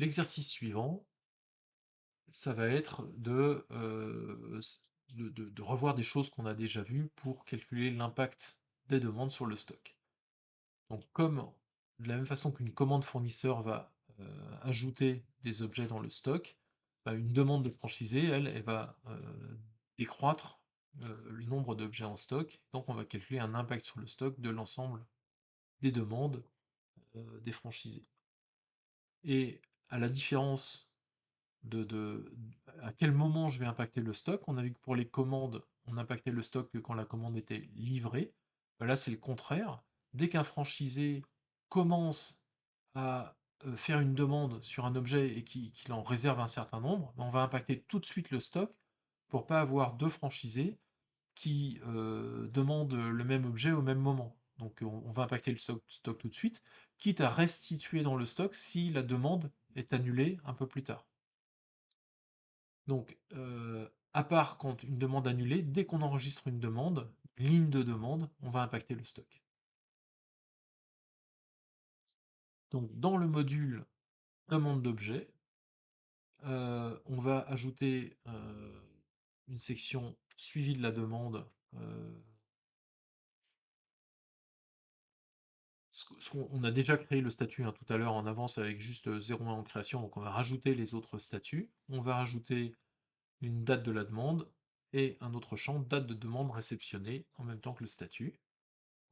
L'exercice suivant, ça va être de, de revoir des choses qu'on a déjà vues pour calculer l'impact des demandes sur le stock. Donc comme de la même façon qu'une commande fournisseur va ajouter des objets dans le stock, bah, une demande de franchisé, elle va décroître le nombre d'objets en stock. Donc on va calculer un impact sur le stock de l'ensemble des demandes des franchisés. Et à la différence à quel moment je vais impacter le stock. On a vu que pour les commandes, on impactait le stock que quand la commande était livrée. Là, c'est le contraire. Dès qu'un franchisé commence à faire une demande sur un objet et qu'il en réserve un certain nombre, ben, on va impacter tout de suite le stock pour pas avoir deux franchisés qui demandent le même objet au même moment. Donc on va impacter le stock tout de suite, quitte à restituer dans le stock si la demande est annulée un peu plus tard. Donc, à part quand une demande annulée, dès qu'on enregistre une demande, une ligne de demande, on va impacter le stock. Donc, dans le module demande d'objet, on va ajouter une section suivi de la demande. On a déjà créé le statut tout à l'heure en avance avec juste 0,1 en création, donc on va rajouter les autres statuts. On va rajouter une date de la demande et un autre champ, date de demande réceptionnée, en même temps que le statut.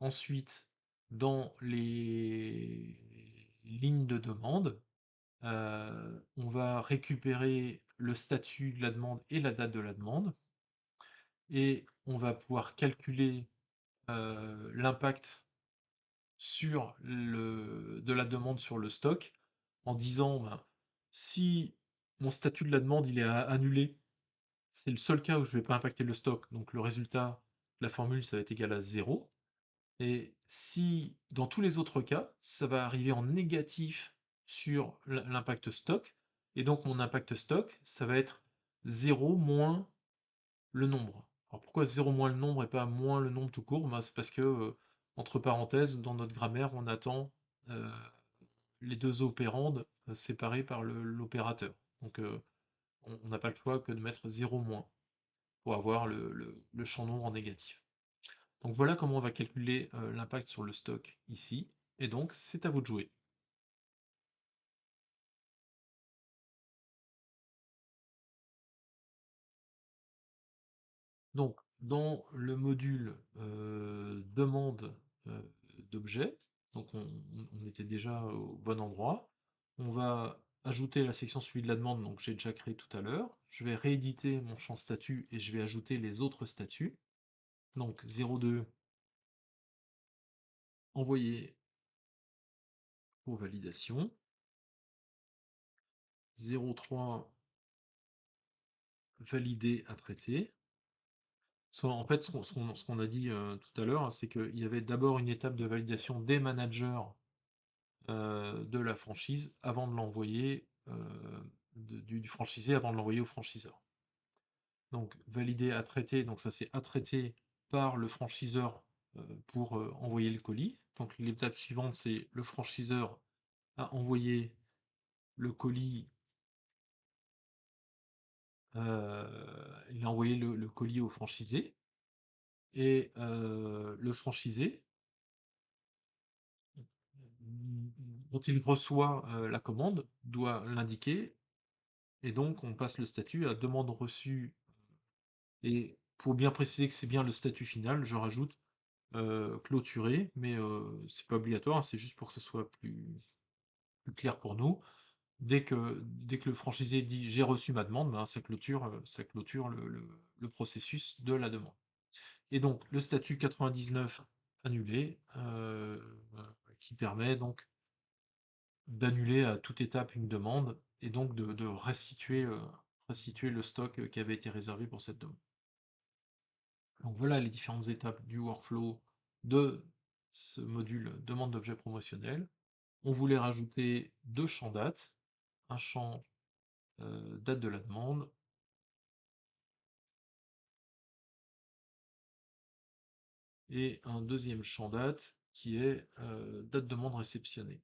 Ensuite, dans les lignes de demande, on va récupérer le statut de la demande et la date de la demande, et on va pouvoir calculer l'impact de la demande sur le stock en disant ben, si mon statut de la demande il est annulé, c'est le seul cas où je ne vais pas impacter le stock, donc le résultat de la formule ça va être égal à 0. Et si, dans tous les autres cas, ça va arriver en négatif sur l'impact stock, et donc mon impact stock, ça va être 0 moins le nombre. Alors pourquoi 0 moins le nombre et pas moins le nombre tout court? Bah, c'est parce que, entre parenthèses, dans notre grammaire, on attend euh, les deux opérandes séparés par l'opérateur. Donc on n'a pas le choix que de mettre 0 moins pour avoir le champ nombre en négatif. Donc voilà comment on va calculer l'impact sur le stock ici, et donc c'est à vous de jouer. Donc dans le module demande euh, d'objet, donc on était déjà au bon endroit, on va ajouter la section suivie de la demande, donc j'ai déjà créé tout à l'heure, je vais rééditer mon champ statut et je vais ajouter les autres statuts, donc 02 envoyer pour validation, 03 valider à traiter. En fait, ce qu'on a dit tout à l'heure, c'est qu'il y avait d'abord une étape de validation des managers de la franchise avant de l'envoyer, du franchisé avant de l'envoyer au franchiseur. Donc, valider à traiter, donc ça c'est à traiter par le franchiseur pour envoyer le colis. Donc, l'étape suivante, c'est le franchiseur a envoyé le colis, il a envoyé le colis au franchisé, et le franchisé, quand il reçoit la commande, doit l'indiquer, et donc on passe le statut à demande reçue. Et pour bien préciser que c'est bien le statut final, je rajoute clôturé, mais c'est pas obligatoire, hein, c'est juste pour que ce soit plus clair pour nous. Dès que le franchisé dit j'ai reçu ma demande, ben, ça clôture le processus de la demande. Et donc le statut 99 annulé, qui permet donc d'annuler à toute étape une demande et donc de restituer le stock qui avait été réservé pour cette demande. Donc voilà les différentes étapes du workflow de ce module demande d'objet promotionnel. On voulait rajouter deux champs dates, un champ date de la demande et un deuxième champ date qui est date de demande réceptionnée.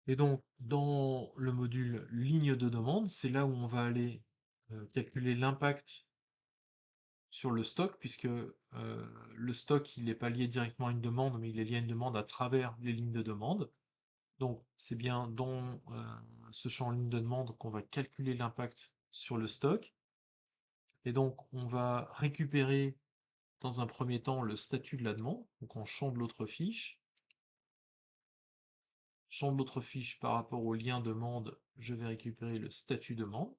Et donc, dans le module ligne de demande, c'est là où on va aller calculer l'impact sur le stock, puisque le stock, il n'est pas lié directement à une demande, mais il est lié à une demande à travers les lignes de demande. Donc, c'est bien dans ce champ ligne de demande qu'on va calculer l'impact sur le stock. Et donc, on va récupérer dans un premier temps le statut de la demande. Donc, en champ de l'autre fiche. Champ de l'autre fiche par rapport au lien demande, je vais récupérer le statut demande.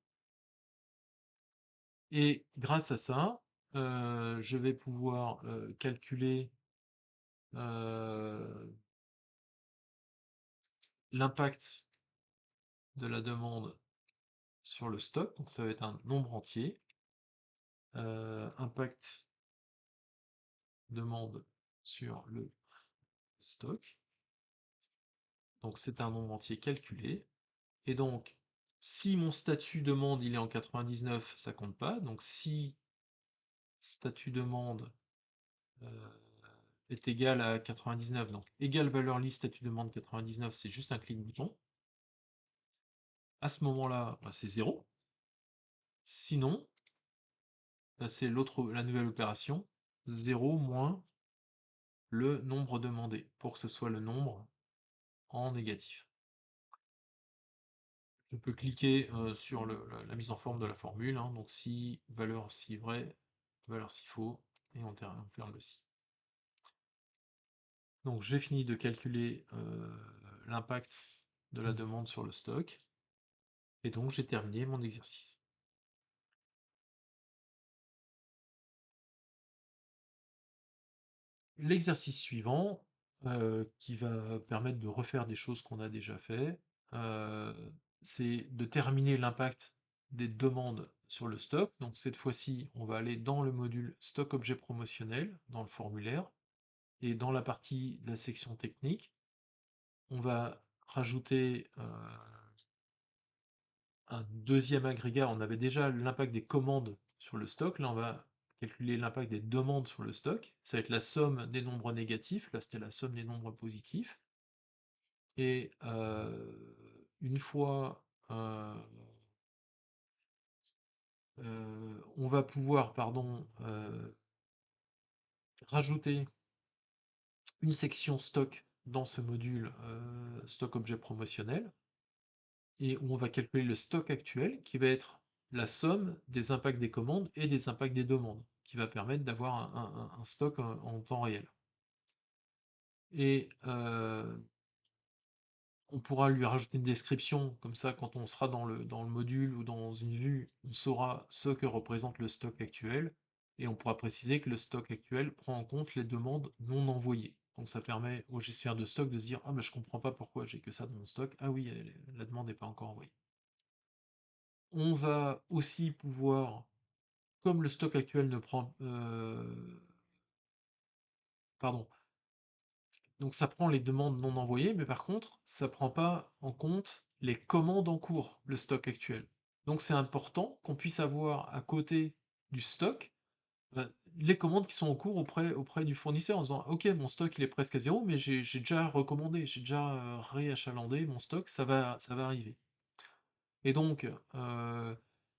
Et grâce à ça, je vais pouvoir calculer l'impact de la demande sur le stock. Donc ça va être un nombre entier. Impact demande sur le stock. Donc c'est un nombre entier calculé. Et donc, si mon statut demande il est en 99, ça compte pas. Donc si statut demande est égal à 99, donc égale valeur liste statut demande 99, c'est juste un clic bouton. À ce moment-là, bah, c'est 0. Sinon, bah, c'est la nouvelle opération, 0 moins le nombre demandé, pour que ce soit le nombre en négatif. Je peux cliquer sur la mise en forme de la formule, hein, donc si valeur si vrai, valeur si faux, et on ferme le si. Donc j'ai fini de calculer l'impact de la demande sur le stock, et donc j'ai terminé mon exercice. L'exercice suivant, qui va permettre de refaire des choses qu'on a déjà fait, c'est de terminer l'impact des demandes sur le stock. Donc cette fois-ci, on va aller dans le module stock objet promotionnel, dans le formulaire, et dans la partie de la section technique, on va rajouter un deuxième agrégat. On avait déjà l'impact des commandes sur le stock, là on va calculer l'impact des demandes sur le stock. Ça va être la somme des nombres négatifs, là c'était la somme des nombres positifs. Et une fois, on va pouvoir, pardon, rajouter une section stock dans ce module stock objet promotionnel, et où on va calculer le stock actuel, qui va être la somme des impacts des commandes et des impacts des demandes, qui va permettre d'avoir un stock en temps réel. Et on pourra lui rajouter une description, comme ça quand on sera dans le module ou dans une vue, on saura ce que représente le stock actuel, et on pourra préciser que le stock actuel prend en compte les demandes non envoyées. Donc ça permet au gestionnaire de stock de se dire: ah mais je comprends pas pourquoi j'ai que ça dans mon stock, ah oui, la demande n'est pas encore envoyée. On va aussi pouvoir, comme le stock actuel ne prend... pardon, donc ça prend les demandes non envoyées, mais par contre, ça prend pas en compte les commandes en cours, le stock actuel. Donc c'est important qu'on puisse avoir à côté du stock les commandes qui sont en cours auprès du fournisseur en disant: ok, mon stock il est presque à zéro, mais j'ai déjà recommandé, j'ai déjà réachalandé mon stock, ça va arriver. Et donc,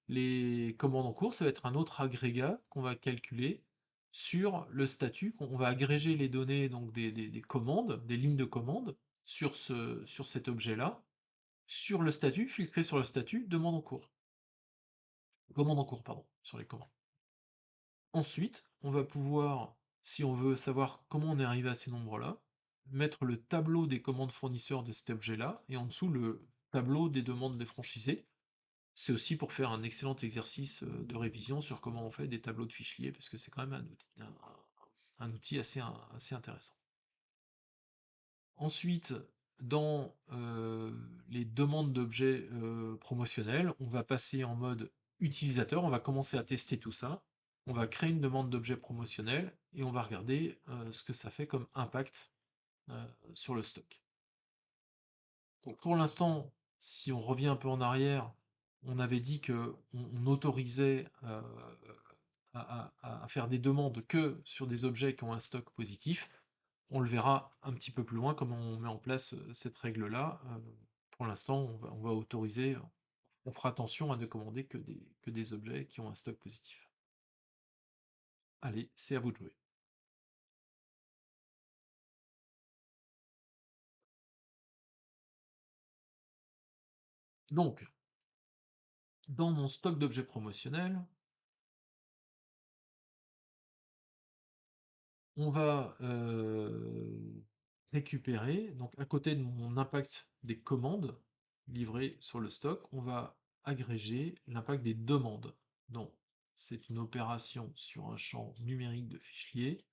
les commandes en cours, ça va être un autre agrégat qu'on va calculer sur le statut. On va agréger les données donc des commandes, des lignes de commande sur cet objet-là, sur le statut, filtrer sur le statut, demande en cours. Commande en cours, pardon, sur les commandes. Ensuite, on va pouvoir, si on veut savoir comment on est arrivé à ces nombres-là, mettre le tableau des commandes fournisseurs de cet objet-là, et en dessous le tableau des demandes des franchisés. C'est aussi pour faire un excellent exercice de révision sur comment on fait des tableaux de fichiers, parce que c'est quand même un outil assez intéressant. Ensuite, dans les demandes d'objets promotionnels, on va passer en mode utilisateur, on va commencer à tester tout ça. On va créer une demande d'objet promotionnel et on va regarder ce que ça fait comme impact sur le stock. Donc pour l'instant, si on revient un peu en arrière, on avait dit que on autorisait à faire des demandes que sur des objets qui ont un stock positif. On le verra un petit peu plus loin, comment on met en place cette règle-là. pour l'instant, on va autoriser, on fera attention à ne commander que des objets qui ont un stock positif. Allez, c'est à vous de jouer. Donc, dans mon stock d'objets promotionnels, on va récupérer, donc à côté de mon impact des commandes livrées sur le stock, on va agréger l'impact des demandes. Donc, c'est une opération sur un champ numérique de fichier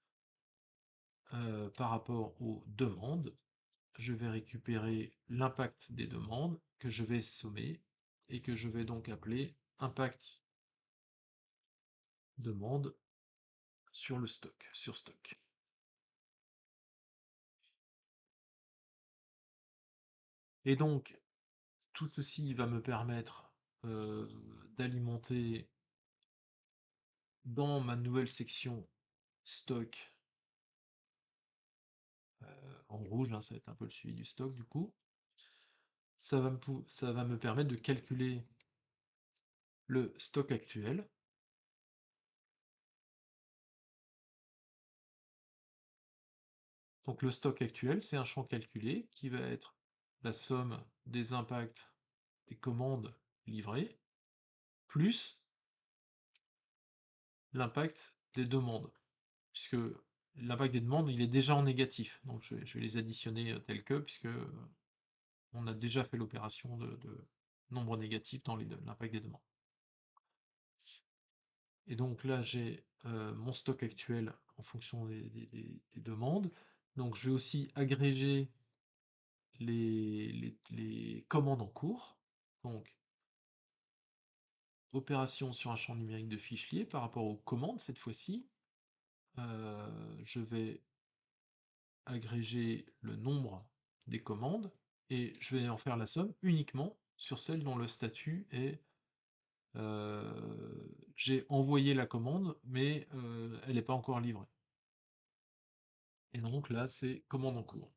par rapport aux demandes. Je vais récupérer l'impact des demandes que je vais sommer et que je vais donc appeler impact demande sur le stock, sur stock. Et donc, tout ceci va me permettre d'alimenter dans ma nouvelle section stock en rouge, hein, ça va être un peu le suivi du stock du coup. Ça va me permettre de calculer le stock actuel. Donc le stock actuel, c'est un champ calculé qui va être la somme des impacts des commandes livrées, plus l'impact des demandes. Puisque l'impact des demandes, il est déjà en négatif. Donc je vais les additionner tels que, puisque on a déjà fait l'opération de nombre négatif dans l'impact des demandes. Et donc là, j'ai mon stock actuel en fonction des demandes. Donc je vais aussi agréger les commandes en cours. Donc, opération sur un champ numérique de fichier par rapport aux commandes cette fois-ci. Je vais agréger le nombre des commandes et je vais en faire la somme uniquement sur celle dont le statut est j'ai envoyé la commande, mais elle n'est pas encore livrée. Et donc là, c'est commande en cours.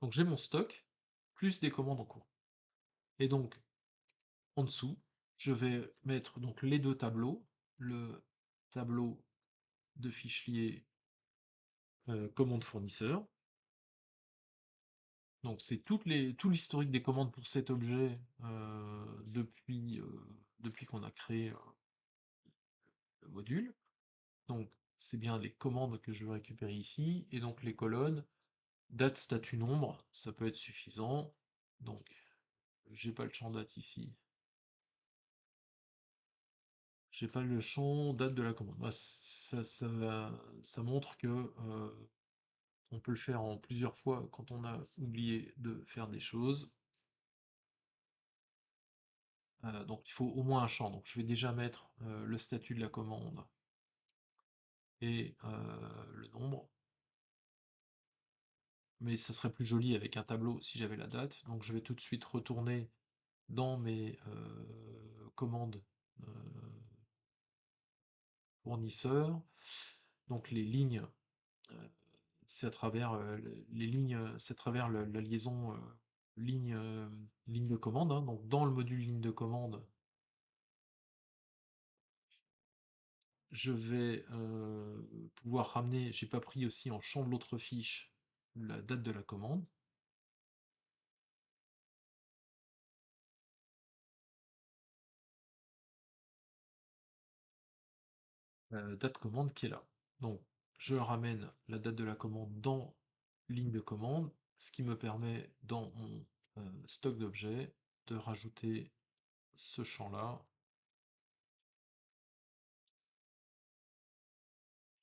Donc j'ai mon stock, plus des commandes en cours. Et donc, en dessous, je vais mettre donc les deux tableaux, le tableau de fichier commande fournisseur. Donc c'est tout l'historique des commandes pour cet objet depuis qu'on a créé le module. Donc c'est bien les commandes que je vais récupérer ici, et donc les colonnes, date, statut, nombre, ça peut être suffisant. Donc j'ai pas le champ date ici. J'ai pas le champ date de la commande. Bah, ça montre que on peut le faire en plusieurs fois quand on a oublié de faire des choses. Donc il faut au moins un champ. Donc je vais déjà mettre le statut de la commande et le nombre. Mais ça serait plus joli avec un tableau si j'avais la date. Donc je vais tout de suite retourner dans mes commandes euh, fournisseurs. Donc les lignes, euh, c'est à travers les lignes, c'est à travers la liaison ligne, ligne de commande, hein. Donc dans le module ligne de commande, je vais pouvoir ramener, j'ai pas pris aussi en champ de l'autre fiche la date de la commande. Date commande qui est là. Donc je ramène la date de la commande dans ligne de commande, ce qui me permet dans mon stock d'objets de rajouter ce champ-là.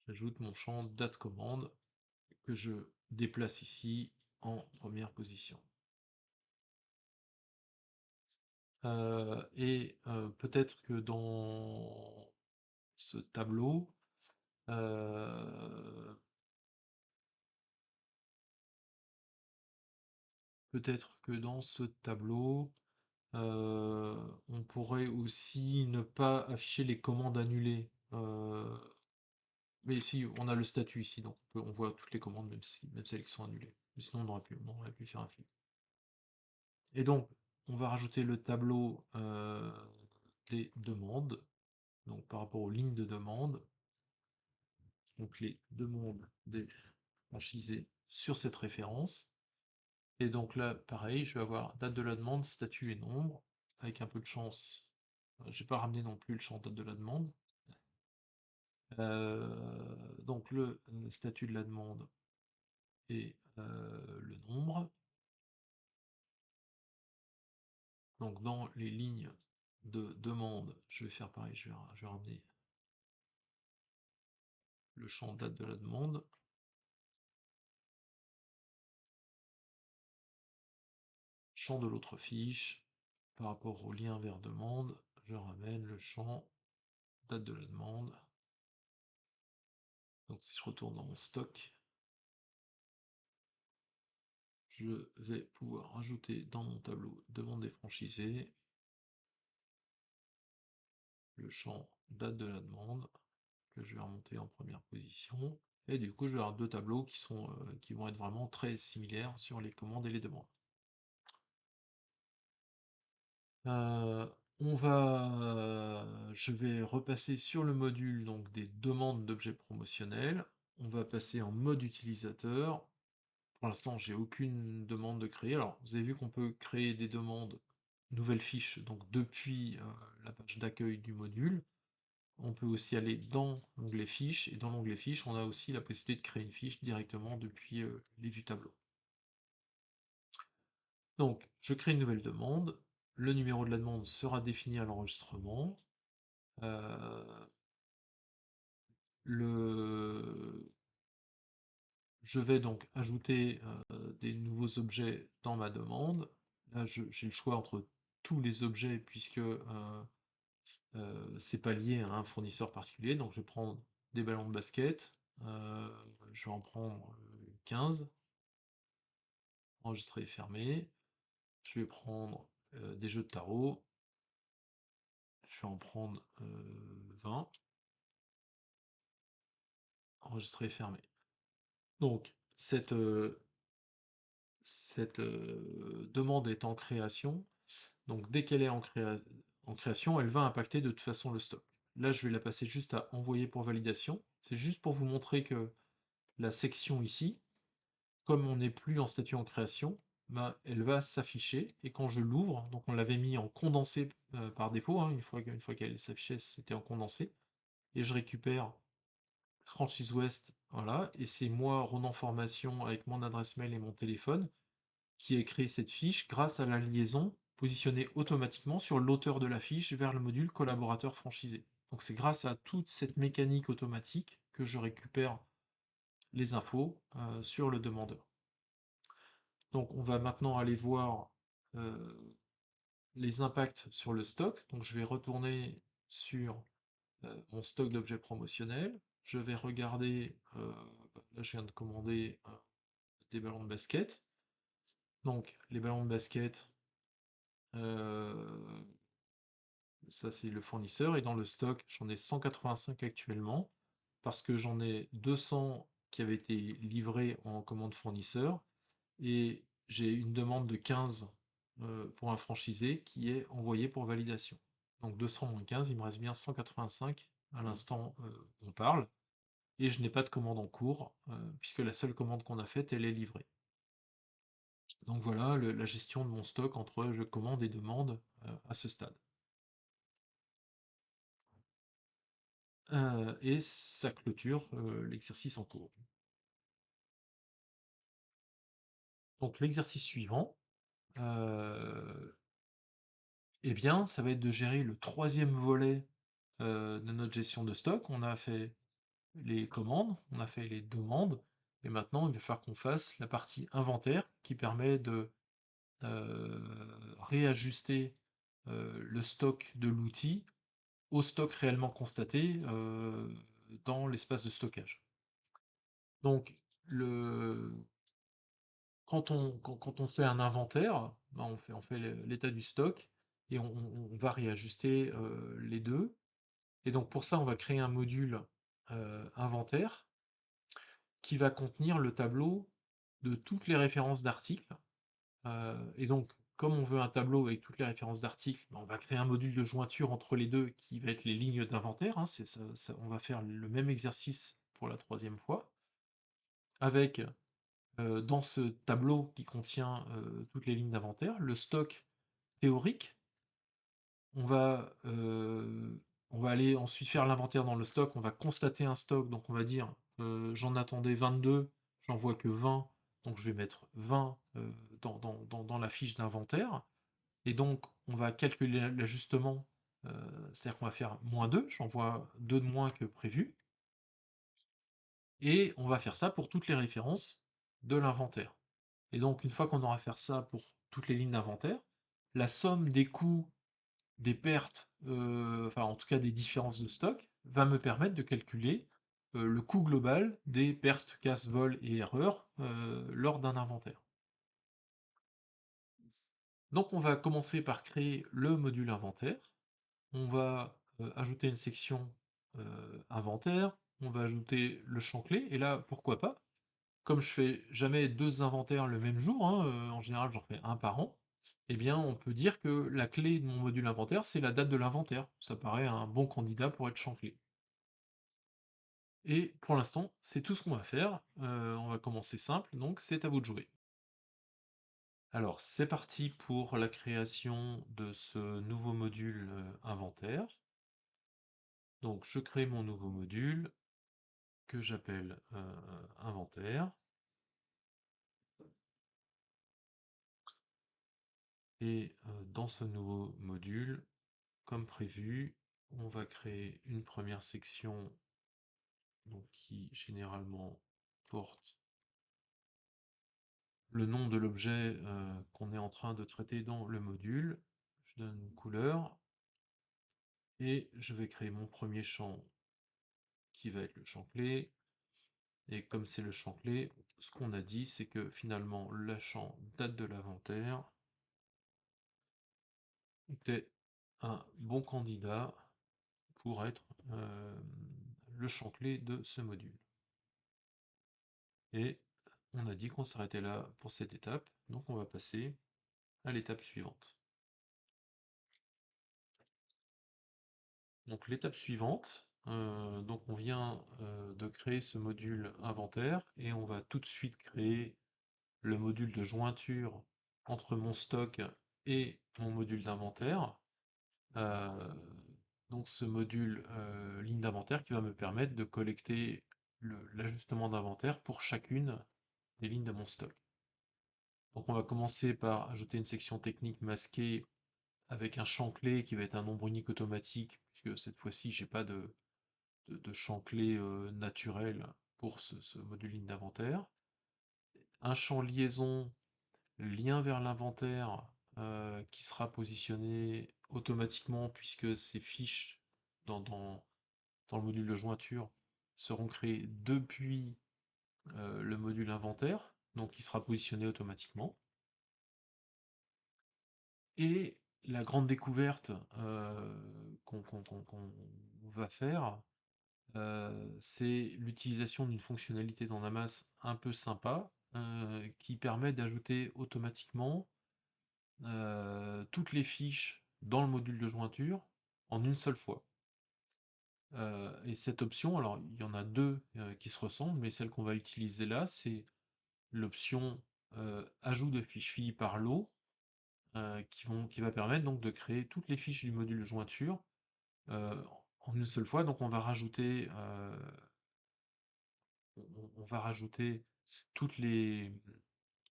J'ajoute mon champ date commande que je déplace ici en première position. Et peut-être que dans ce tableau, peut-être que dans ce tableau, on pourrait aussi ne pas afficher les commandes annulées. Mais si, on a le statut ici, donc on voit toutes les commandes, même celles qui sont annulées. Mais sinon, on aurait pu faire un filtre. Et donc, on va rajouter le tableau des demandes, donc par rapport aux lignes de demande, donc les demandes des franchisés sur cette référence. Et donc là, pareil, je vais avoir date de la demande, statut et nombre, avec un peu de chance. J'ai pas ramené non plus le champ date de la demande. Donc le statut de la demande et le nombre. Donc dans les lignes de demande, je vais faire pareil, je vais ramener le champ date de la demande. Champ de l'autre fiche, par rapport au lien vers demande, je ramène le champ date de la demande. Donc si je retourne dans mon stock, je vais pouvoir rajouter dans mon tableau demande des franchisés le champ date de la demande que je vais remonter en première position. Et du coup, je vais avoir deux tableaux qui vont être vraiment très similaires sur les commandes et les demandes. Euh, je vais repasser sur le module donc des demandes d'objets promotionnels. On va passer en mode utilisateur. Pour l'instant, j'ai aucune demande de créer. Alors, vous avez vu qu'on peut créer des demandes, nouvelles fiches, donc depuis la page d'accueil du module. On peut aussi aller dans l'onglet fiches, et dans l'onglet fiches, on a aussi la possibilité de créer une fiche directement depuis les vues tableau. Donc, je crée une nouvelle demande. Le numéro de la demande sera défini à l'enregistrement. Je vais donc ajouter des nouveaux objets dans ma demande. Là, j'ai le choix entre tous les objets puisque c'est pas lié à un fournisseur particulier. Donc, je vais prendre des ballons de basket. Je vais en prendre 15. Enregistrer et fermer. Je vais prendre des jeux de tarot. Je vais en prendre 20. Enregistrer et fermer. Donc, cette demande est en création. Donc, dès qu'elle est en création, elle va impacter de toute façon le stock. Là, je vais la passer juste à envoyer pour validation. C'est juste pour vous montrer que la section ici, comme on n'est plus en statut en création, bah, elle va s'afficher. Et quand je l'ouvre, donc on l'avait mis en condensé par défaut, hein, une fois qu'elle s'affichait, c'était en condensé. Et je récupère Franchise Ouest, voilà, et c'est moi, Ronan Formation, avec mon adresse mail et mon téléphone, qui ai créé cette fiche grâce à la liaison positionnée automatiquement sur l'auteur de la fiche vers le module collaborateur franchisé. Donc c'est grâce à toute cette mécanique automatique que je récupère les infos sur le demandeur. Donc on va maintenant aller voir les impacts sur le stock. Donc je vais retourner sur mon stock d'objets promotionnels. Je vais regarder, là je viens de commander des ballons de basket. Donc les ballons de basket, euh, ça c'est le fournisseur, et dans le stock j'en ai 185 actuellement, parce que j'en ai 200 qui avaient été livrés en commande fournisseur, et j'ai une demande de 15 pour un franchisé qui est envoyé pour validation. Donc 200 moins 15, il me reste bien 185 à l'instant où on parle, et je n'ai pas de commande en cours, puisque la seule commande qu'on a faite, elle est livrée. Donc voilà la gestion de mon stock entre je commande et demande à ce stade. Et ça clôture l'exercice en cours. Donc l'exercice suivant, eh bien, ça va être de gérer le troisième volet de notre gestion de stock. On a fait les commandes, on a fait les demandes, et maintenant il va falloir qu'on fasse la partie inventaire qui permet de réajuster le stock de l'outil au stock réellement constaté dans l'espace de stockage. Donc, quand on fait un inventaire, ben, on fait l'état du stock et on va réajuster les deux. Et donc pour ça, on va créer un module inventaire qui va contenir le tableau de toutes les références d'articles. Et donc, comme on veut un tableau avec toutes les références d'articles, ben, on va créer un module de jointure entre les deux qui va être les lignes d'inventaire, hein, on va faire le même exercice pour la troisième fois, avec dans ce tableau qui contient toutes les lignes d'inventaire, le stock théorique. On va, euh, on va aller ensuite faire l'inventaire dans le stock, on va constater un stock, donc on va dire j'en attendais 22, j'en vois que 20, donc je vais mettre 20 dans la fiche d'inventaire. Et donc, on va calculer l'ajustement, c'est-à-dire qu'on va faire -2, j'en vois 2 de moins que prévu, et on va faire ça pour toutes les références de l'inventaire. Et donc, une fois qu'on aura fait ça pour toutes les lignes d'inventaire, la somme des coûts, des pertes, enfin en tout cas des différences de stock, va me permettre de calculer le coût global des pertes, casses, vols et erreurs lors d'un inventaire. Donc on va commencer par créer le module inventaire. On va ajouter une section inventaire, on va ajouter le champ clé, et là, pourquoi pas, comme je fais jamais deux inventaires le même jour, hein, en général j'en fais un par an, eh bien on peut dire que la clé de mon module inventaire, c'est la date de l'inventaire. Ça paraît un bon candidat pour être champ clé. Et pour l'instant, c'est tout ce qu'on va faire. On va commencer simple, donc c'est à vous de jouer. Alors c'est parti pour la création de ce nouveau module inventaire. Donc je crée mon nouveau module que j'appelle inventaire. Et dans ce nouveau module, comme prévu, on va créer une première section donc, qui généralement porte le nom de l'objet qu'on est en train de traiter dans le module. Je donne une couleur et je vais créer mon premier champ qui va être le champ clé. Et comme c'est le champ clé, ce qu'on a dit, c'est que finalement, le champ date de l'inventaire était un bon candidat pour être le champ clé de ce module. Et on a dit qu'on s'arrêtait là pour cette étape, donc on va passer à l'étape suivante. Donc l'étape suivante, donc on vient de créer ce module inventaire et on va tout de suite créer le module de jointure entre mon stock et mon module d'inventaire. Euh, donc ce module ligne d'inventaire qui va me permettre de collecter l'ajustement d'inventaire pour chacune des lignes de mon stock. Donc on va commencer par ajouter une section technique masquée avec un champ clé qui va être un nombre unique automatique, puisque cette fois-ci j'ai pas de champ clé naturel pour ce module ligne d'inventaire. Un champ liaison, lien vers l'inventaire, qui sera positionné automatiquement puisque ces fiches dans le module de jointure seront créées depuis le module inventaire, donc qui sera positionné automatiquement. Et la grande découverte qu'on va faire, c'est l'utilisation d'une fonctionnalité dans Namas un peu sympa, qui permet d'ajouter automatiquement toutes les fiches dans le module de jointure en une seule fois. Et cette option, alors il y en a deux qui se ressemblent, mais celle qu'on va utiliser là, c'est l'option ajout de fiches filles par lot, qui va permettre donc de créer toutes les fiches du module de jointure euh, en une seule fois. Donc on va rajouter toutes les,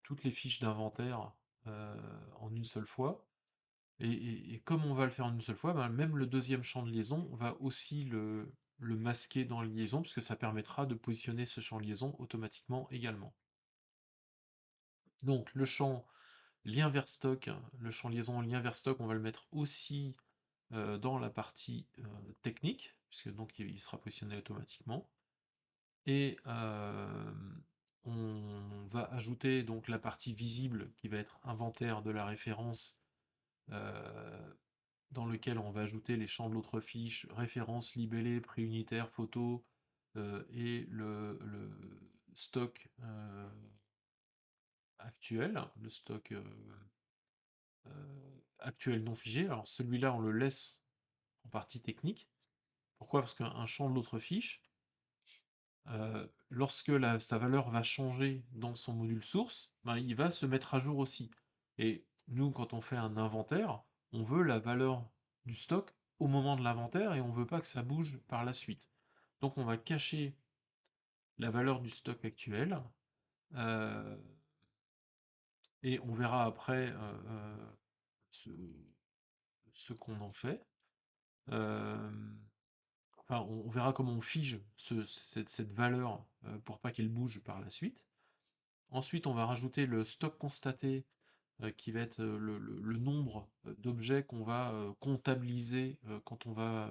toutes les fiches d'inventaire en une seule fois. Et comme on va le faire en une seule fois, ben, même le deuxième champ de liaison, on va aussi le masquer dans la liaison, puisque ça permettra de positionner ce champ de liaison automatiquement également. Donc le champ lien vers stock, le champ liaison lien vers stock, on va le mettre aussi dans la partie technique, puisque donc il sera positionné automatiquement. Et on va ajouter donc la partie visible qui va être inventaire de la référence, dans lequel on va ajouter les champs de l'autre fiche, référence, libellé, prix unitaire, photo, et le stock actuel, le stock actuel non figé. Alors celui-là, on le laisse en partie technique. Pourquoi? Parce qu'un champ de l'autre fiche, lorsque sa valeur va changer dans son module source, ben, il va se mettre à jour aussi. Et nous, quand on fait un inventaire, on veut la valeur du stock au moment de l'inventaire et on ne veut pas que ça bouge par la suite. Donc on va cacher la valeur du stock actuel euh, et on verra après ce, ce qu'on en fait. Euh, enfin, on verra comment on fige cette valeur pour pas qu'elle bouge par la suite. Ensuite, on va rajouter le stock constaté, qui va être le nombre d'objets qu'on va comptabiliser quand on va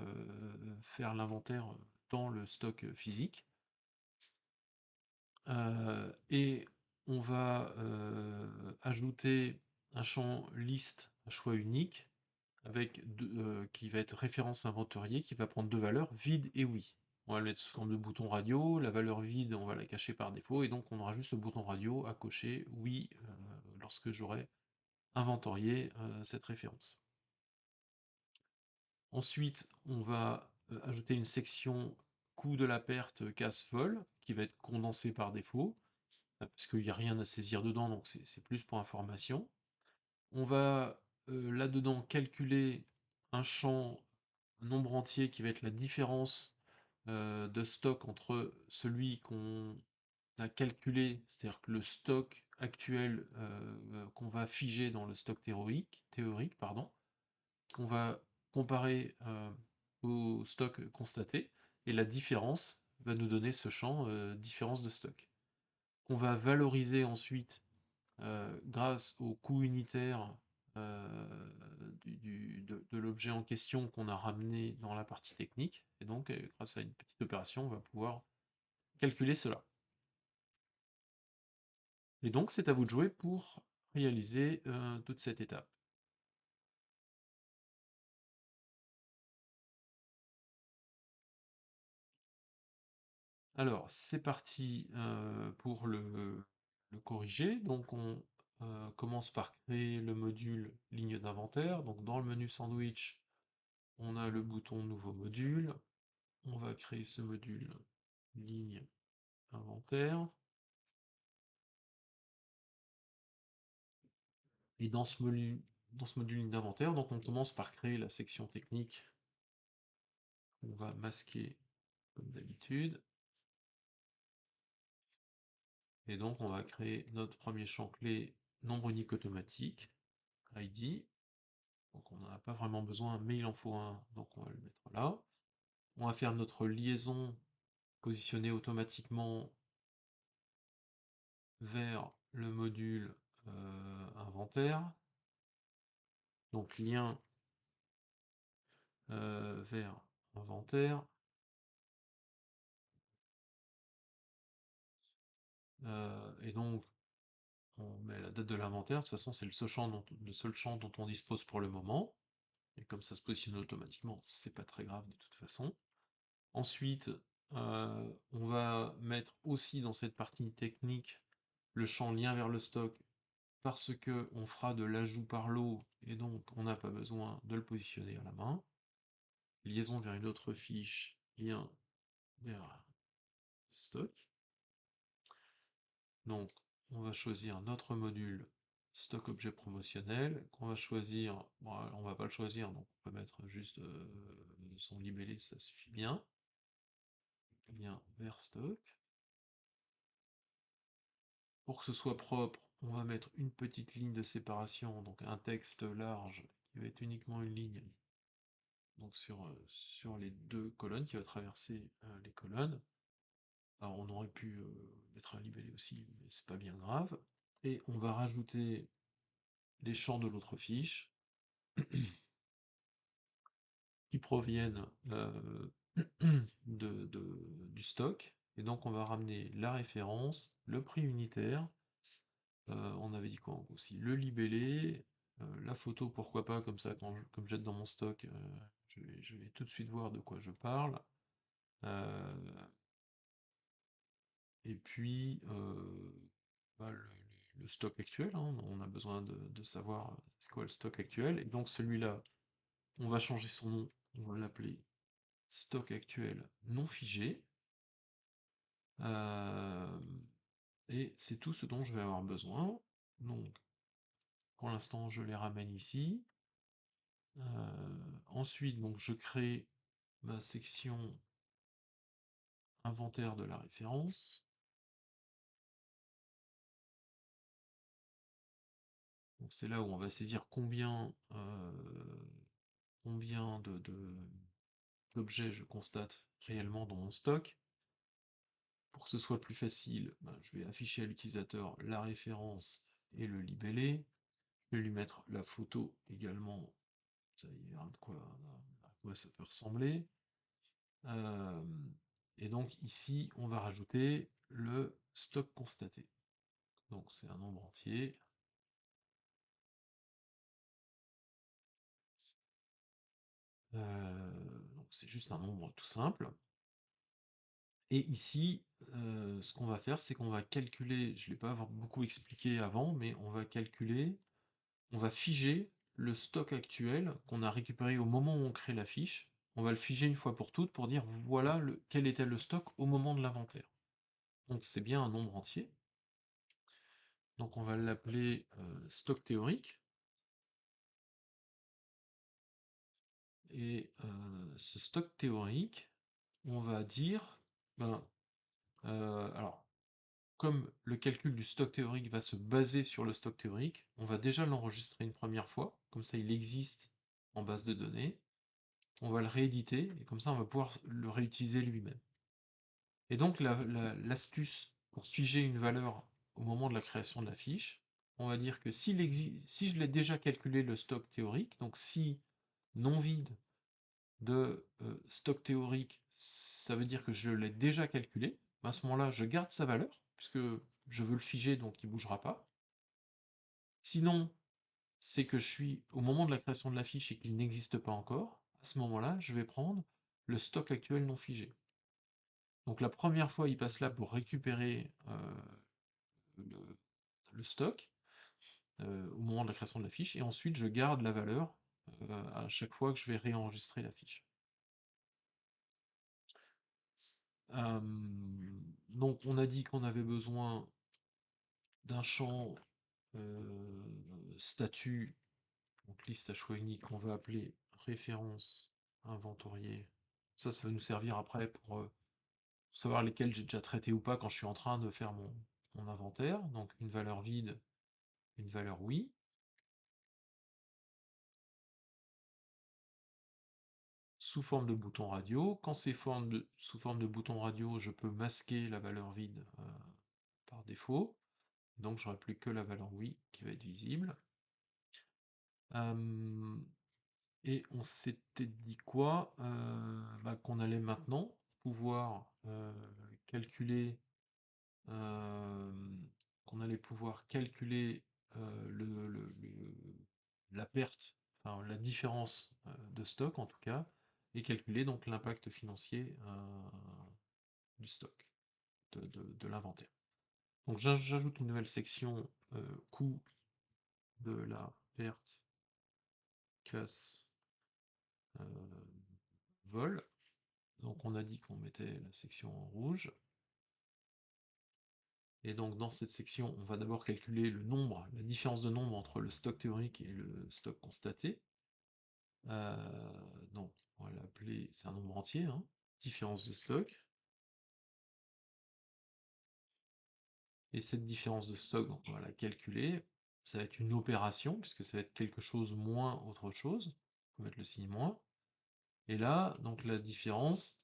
faire l'inventaire dans le stock physique. Et on va ajouter un champ liste à choix unique avec qui va être référence inventoriée, qui va prendre deux valeurs, vide et oui. On va le mettre sous forme de bouton radio, la valeur vide, on va la cacher par défaut, et donc on aura juste ce bouton radio à cocher oui lorsque j'aurai inventorié cette référence. Ensuite, on va ajouter une section coût de la perte casse vol, qui va être condensée par défaut, parce qu'il n'y a rien à saisir dedans, donc c'est plus pour information. On va là-dedans calculer un champ un nombre entier qui va être la différence de stock entre celui qu'on a calculé, c'est-à-dire que le stock actuel qu'on va figer dans le stock théorique pardon, qu'on va comparer au stock constaté, et la différence va nous donner ce champ différence de stock. On va valoriser ensuite grâce au coût unitaire de l'objet en question qu'on a ramené dans la partie technique. Et donc, grâce à une petite opération, on va pouvoir calculer cela. Et donc, c'est à vous de jouer pour réaliser toute cette étape. Alors, c'est parti pour le corriger. Donc, on commence par créer le module ligne d'inventaire. Donc, dans le menu sandwich, on a le bouton nouveau module. On va créer ce module ligne inventaire. Et dans ce module ligne d'inventaire, donc on commence par créer la section technique. On va masquer comme d'habitude. Et donc on va créer notre premier champ clé nombre unique automatique, ID. Donc on n'en a pas vraiment besoin, mais il en faut un, donc on va le mettre là. On va faire notre liaison positionnée automatiquement vers le module inventaire. Donc lien vers inventaire. Et donc on met la date de l'inventaire. De toute façon, c'est le seul champ dont on dispose pour le moment. Et comme ça se positionne automatiquement, c'est pas très grave de toute façon. Ensuite, on va mettre aussi dans cette partie technique le champ lien vers le stock parce que on fera de l'ajout par lot et donc on n'a pas besoin de le positionner à la main. Liaison vers une autre fiche, lien vers stock. Donc on va choisir notre module stock objet promotionnel qu'on va choisir, bon, on va pas le choisir donc on peut mettre juste son libellé, ça suffit bien. Lien vers stock. Pour que ce soit propre, on va mettre une petite ligne de séparation, donc un texte large qui va être uniquement une ligne, donc sur les deux colonnes, qui va traverser les colonnes. Alors on aurait pu mettre un libellé aussi, mais c'est pas bien grave. Et on va rajouter les champs de l'autre fiche qui proviennent du stock. Et donc on va ramener la référence, le prix unitaire. On avait dit quoi aussi? Le libellé, la photo, pourquoi pas, comme ça, comme je jette dans mon stock, je vais tout de suite voir de quoi je parle. Et puis, bah, le stock actuel, hein, on a besoin de savoir c'est quoi le stock actuel. Et donc celui-là, on va changer son nom, on va l'appeler stock actuel non figé. Et c'est tout ce dont je vais avoir besoin. Donc, pour l'instant, je les ramène ici. Ensuite, donc, je crée ma section inventaire de la référence. Donc, c'est là où on va saisir combien d'objets je constate réellement dans mon stock. Pour que ce soit plus facile, je vais afficher à l'utilisateur la référence et le libellé. Je vais lui mettre la photo également, ça y verra à quoi ça peut ressembler. Et donc ici, on va rajouter le stock constaté. Donc c'est un nombre entier. Donc c'est juste un nombre tout simple. Et ici, ce qu'on va faire, c'est qu'on va calculer, je ne l'ai pas beaucoup expliqué avant, mais on va calculer, on va figer le stock actuel qu'on a récupéré au moment où on crée la fiche. On va le figer une fois pour toutes pour dire voilà quel était le stock au moment de l'inventaire. Donc c'est bien un nombre entier. Donc on va l'appeler stock théorique. Et ce stock théorique, on va dire, ben, alors, comme le calcul du stock théorique va se baser sur le stock théorique, on va déjà l'enregistrer une première fois, comme ça il existe en base de données. On va le rééditer, et comme ça on va pouvoir le réutiliser lui-même. Et donc l'astuce pour figer une valeur au moment de la création de la fiche, on va dire que si je l'ai déjà calculé le stock théorique, donc si non vide de stock théorique, ça veut dire que je l'ai déjà calculé. À ce moment-là, je garde sa valeur, puisque je veux le figer, donc il ne bougera pas. Sinon, c'est que je suis au moment de la création de la fiche et qu'il n'existe pas encore. À ce moment-là, je vais prendre le stock actuel non figé. Donc la première fois, il passe là pour récupérer le stock au moment de la création de la fiche, et ensuite je garde la valeur à chaque fois que je vais réenregistrer la fiche. Donc on a dit qu'on avait besoin d'un champ statut, donc liste à choix unique, qu'on va appeler référence inventoriée. Ça va nous servir après pour savoir lesquels j'ai déjà traité ou pas quand je suis en train de faire mon inventaire. Donc une valeur vide, une valeur oui. Sous forme de bouton radio. Quand c'est sous forme de bouton radio, je peux masquer la valeur vide par défaut. Donc j'aurai plus que la valeur oui qui va être visible. Et on s'était dit quoi? Qu'on allait maintenant pouvoir calculer euh, qu'on allait pouvoir calculer la perte, enfin la différence de stock en tout cas, et calculer donc l'impact financier du stock, de l'inventaire. Donc j'ajoute une nouvelle section coût de la perte casse vol. Donc on a dit qu'on mettait la section en rouge. Et donc dans cette section, on va d'abord calculer le nombre, la différence de nombre entre le stock théorique et le stock constaté. Donc on va l'appeler, c'est un nombre entier, hein, différence de stock. Et cette différence de stock, donc on va la calculer. Ça va être une opération, puisque ça va être quelque chose moins autre chose. On va mettre le signe moins. Et là, donc la différence,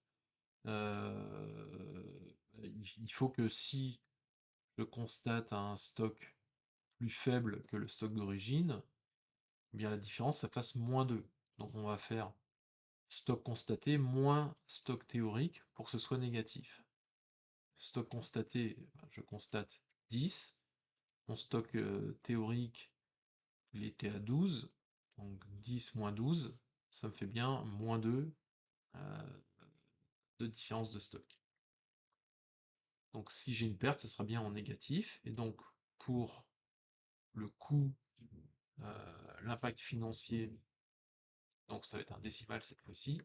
il faut que si je constate un stock plus faible que le stock d'origine, eh bien la différence, ça fasse moins 2. Donc on va faire stock constaté moins stock théorique pour que ce soit négatif. Stock constaté, je constate 10. Mon stock théorique, il était à 12. Donc 10 moins 12, ça me fait bien moins 2 de différence de stock. Donc si j'ai une perte, ce sera bien en négatif. Et donc pour le coût, l'impact financier, donc ça va être un décimal cette fois-ci.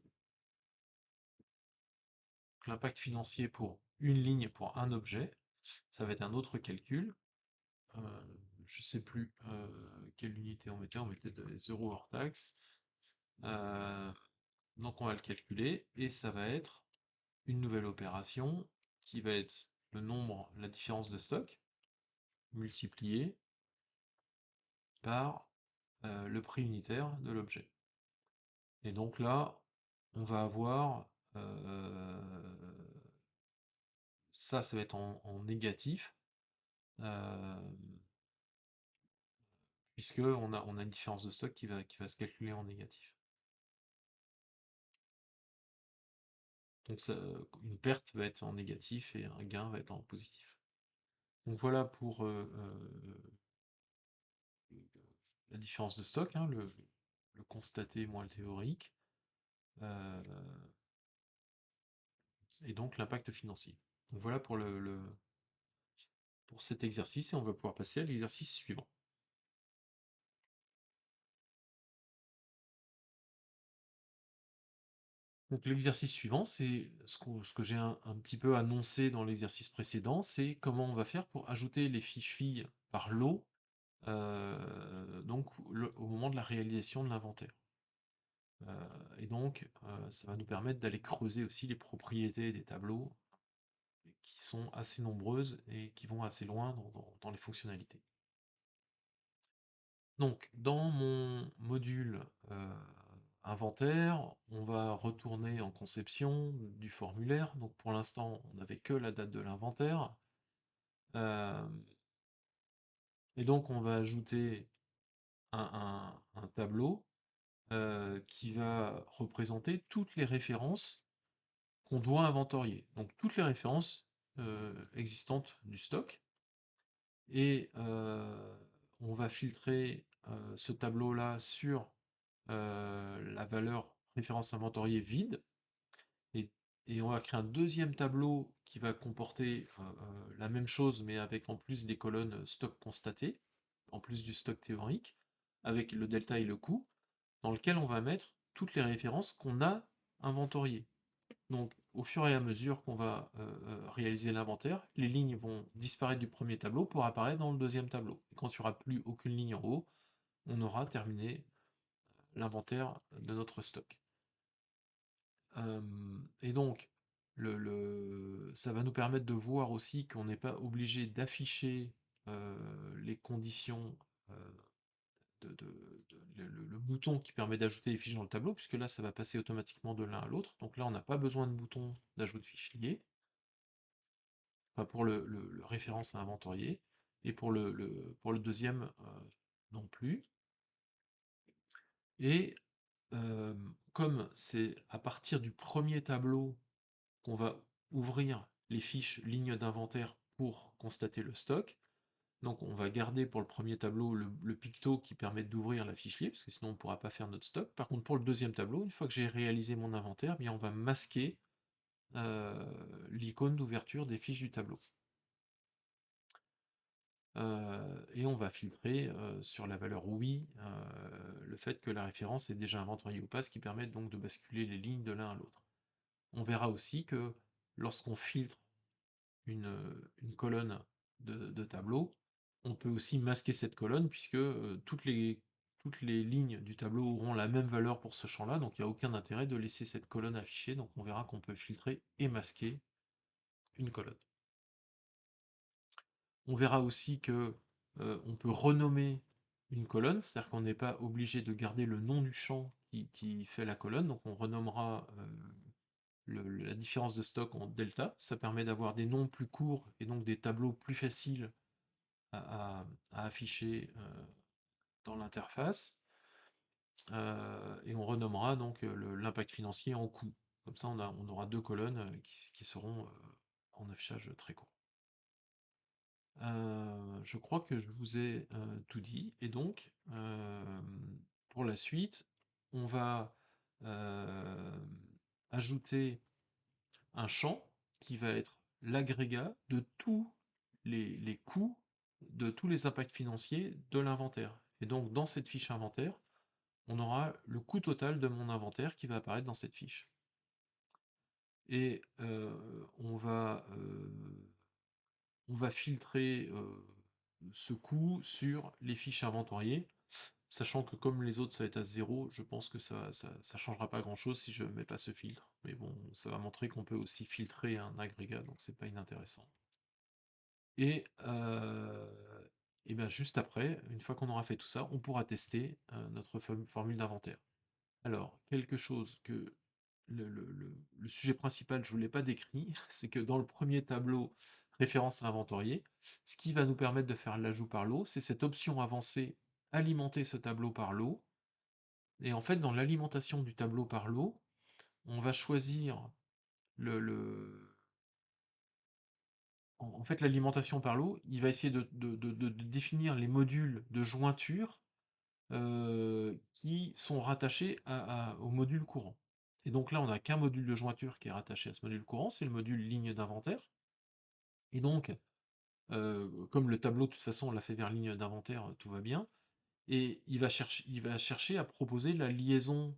L'impact financier pour une ligne, pour un objet, ça va être un autre calcul. Je sais plus quelle unité on mettait des euros hors taxe. Donc on va le calculer et ça va être une nouvelle opération qui va être le nombre, la différence de stock multiplié par le prix unitaire de l'objet. Et donc là, on va avoir ça va être en négatif, euh, puisque on a une différence de stock qui va se calculer en négatif. Donc ça, une perte va être en négatif et un gain va être en positif. Donc voilà pour la différence de stock, hein, le constaté moins le théorique, euh, et donc l'impact financier. Donc voilà pour cet exercice et on va pouvoir passer à l'exercice suivant. Donc l'exercice suivant, c'est ce que j'ai un petit peu annoncé dans l'exercice précédent, c'est comment on va faire pour ajouter les fiches filles par lot, donc au moment de la réalisation de l'inventaire. Et donc ça va nous permettre d'aller creuser aussi les propriétés des tableaux qui sont assez nombreuses et qui vont assez loin dans les fonctionnalités. Donc dans mon module inventaire, on va retourner en conception du formulaire. Donc pour l'instant, on n'avait que la date de l'inventaire. Et donc on va ajouter un tableau qui va représenter toutes les références qu'on doit inventorier. Donc toutes les références existantes du stock. Et on va filtrer ce tableau-là sur la valeur référence inventoriée vide. Et, et on va créer un deuxième tableau qui va comporter la même chose, mais avec en plus des colonnes stock constaté, en plus du stock théorique, avec le delta et le coût, dans lequel on va mettre toutes les références qu'on a inventoriées. Donc, au fur et à mesure qu'on va réaliser l'inventaire, les lignes vont disparaître du premier tableau pour apparaître dans le deuxième tableau. Et quand il n'y aura plus aucune ligne en haut, on aura terminé l'inventaire de notre stock. Et donc, ça va nous permettre de voir aussi qu'on n'est pas obligé d'afficher les conditions, le bouton qui permet d'ajouter les fiches dans le tableau, puisque là, ça va passer automatiquement de l'un à l'autre. Donc là, on n'a pas besoin de bouton d'ajout de fiches liées, enfin pour le référence à inventorier, et pour le deuxième, non plus. Et comme c'est à partir du premier tableau qu'on va ouvrir les fiches lignes d'inventaire pour constater le stock. Donc on va garder pour le premier tableau le picto qui permet d'ouvrir la fiche liée, parce que sinon on ne pourra pas faire notre stock. Par contre pour le deuxième tableau, une fois que j'ai réalisé mon inventaire, bien on va masquer l'icône d'ouverture des fiches du tableau. Et on va filtrer sur la valeur oui, le fait que la référence est déjà inventoriée ou pas, ce qui permet donc de basculer les lignes de l'un à l'autre. On verra aussi que lorsqu'on filtre une colonne de tableau, on peut aussi masquer cette colonne puisque toutes les lignes du tableau auront la même valeur pour ce champ-là, donc il n'y a aucun intérêt de laisser cette colonne affichée, donc on verra qu'on peut filtrer et masquer une colonne. On verra aussi que on peut renommer une colonne, c'est-à-dire qu'on n'est pas obligé de garder le nom du champ qui fait la colonne, donc on renommera la différence de stock en delta, ça permet d'avoir des noms plus courts et donc des tableaux plus faciles à afficher dans l'interface. Et on renommera donc l'impact financier en coût. Comme ça, on aura deux colonnes qui seront en affichage très court. Je crois que je vous ai tout dit. Et donc, pour la suite, on va ajouter un champ qui va être l'agrégat de tous les coûts, de tous les impacts financiers de l'inventaire. Et donc, dans cette fiche inventaire, on aura le coût total de mon inventaire qui va apparaître dans cette fiche. Et on va filtrer ce coût sur les fiches inventoriées, sachant que comme les autres ça va être à 0, je pense que ça changera pas grand chose si je mets pas ce filtre. Mais bon, ça va montrer qu'on peut aussi filtrer un agrégat, donc c'est pas inintéressant. Et, et bien juste après, une fois qu'on aura fait tout ça, on pourra tester notre formule d'inventaire. Alors, quelque chose que le sujet principal, je ne vous l'ai pas décrit, c'est que dans le premier tableau référence à inventorier, ce qui va nous permettre de faire l'ajout par lot, c'est cette option avancée, alimenter ce tableau par lot. Et en fait, dans l'alimentation du tableau par lot, on va choisir en fait, l'alimentation par lot, il va essayer de définir les modules de jointure qui sont rattachés au module courant. Et donc là, on n'a qu'un module de jointure qui est rattaché à ce module courant, c'est le module ligne d'inventaire. Et donc, comme le tableau, de toute façon, on l'a fait vers ligne d'inventaire, tout va bien. Et il va chercher à proposer la liaison,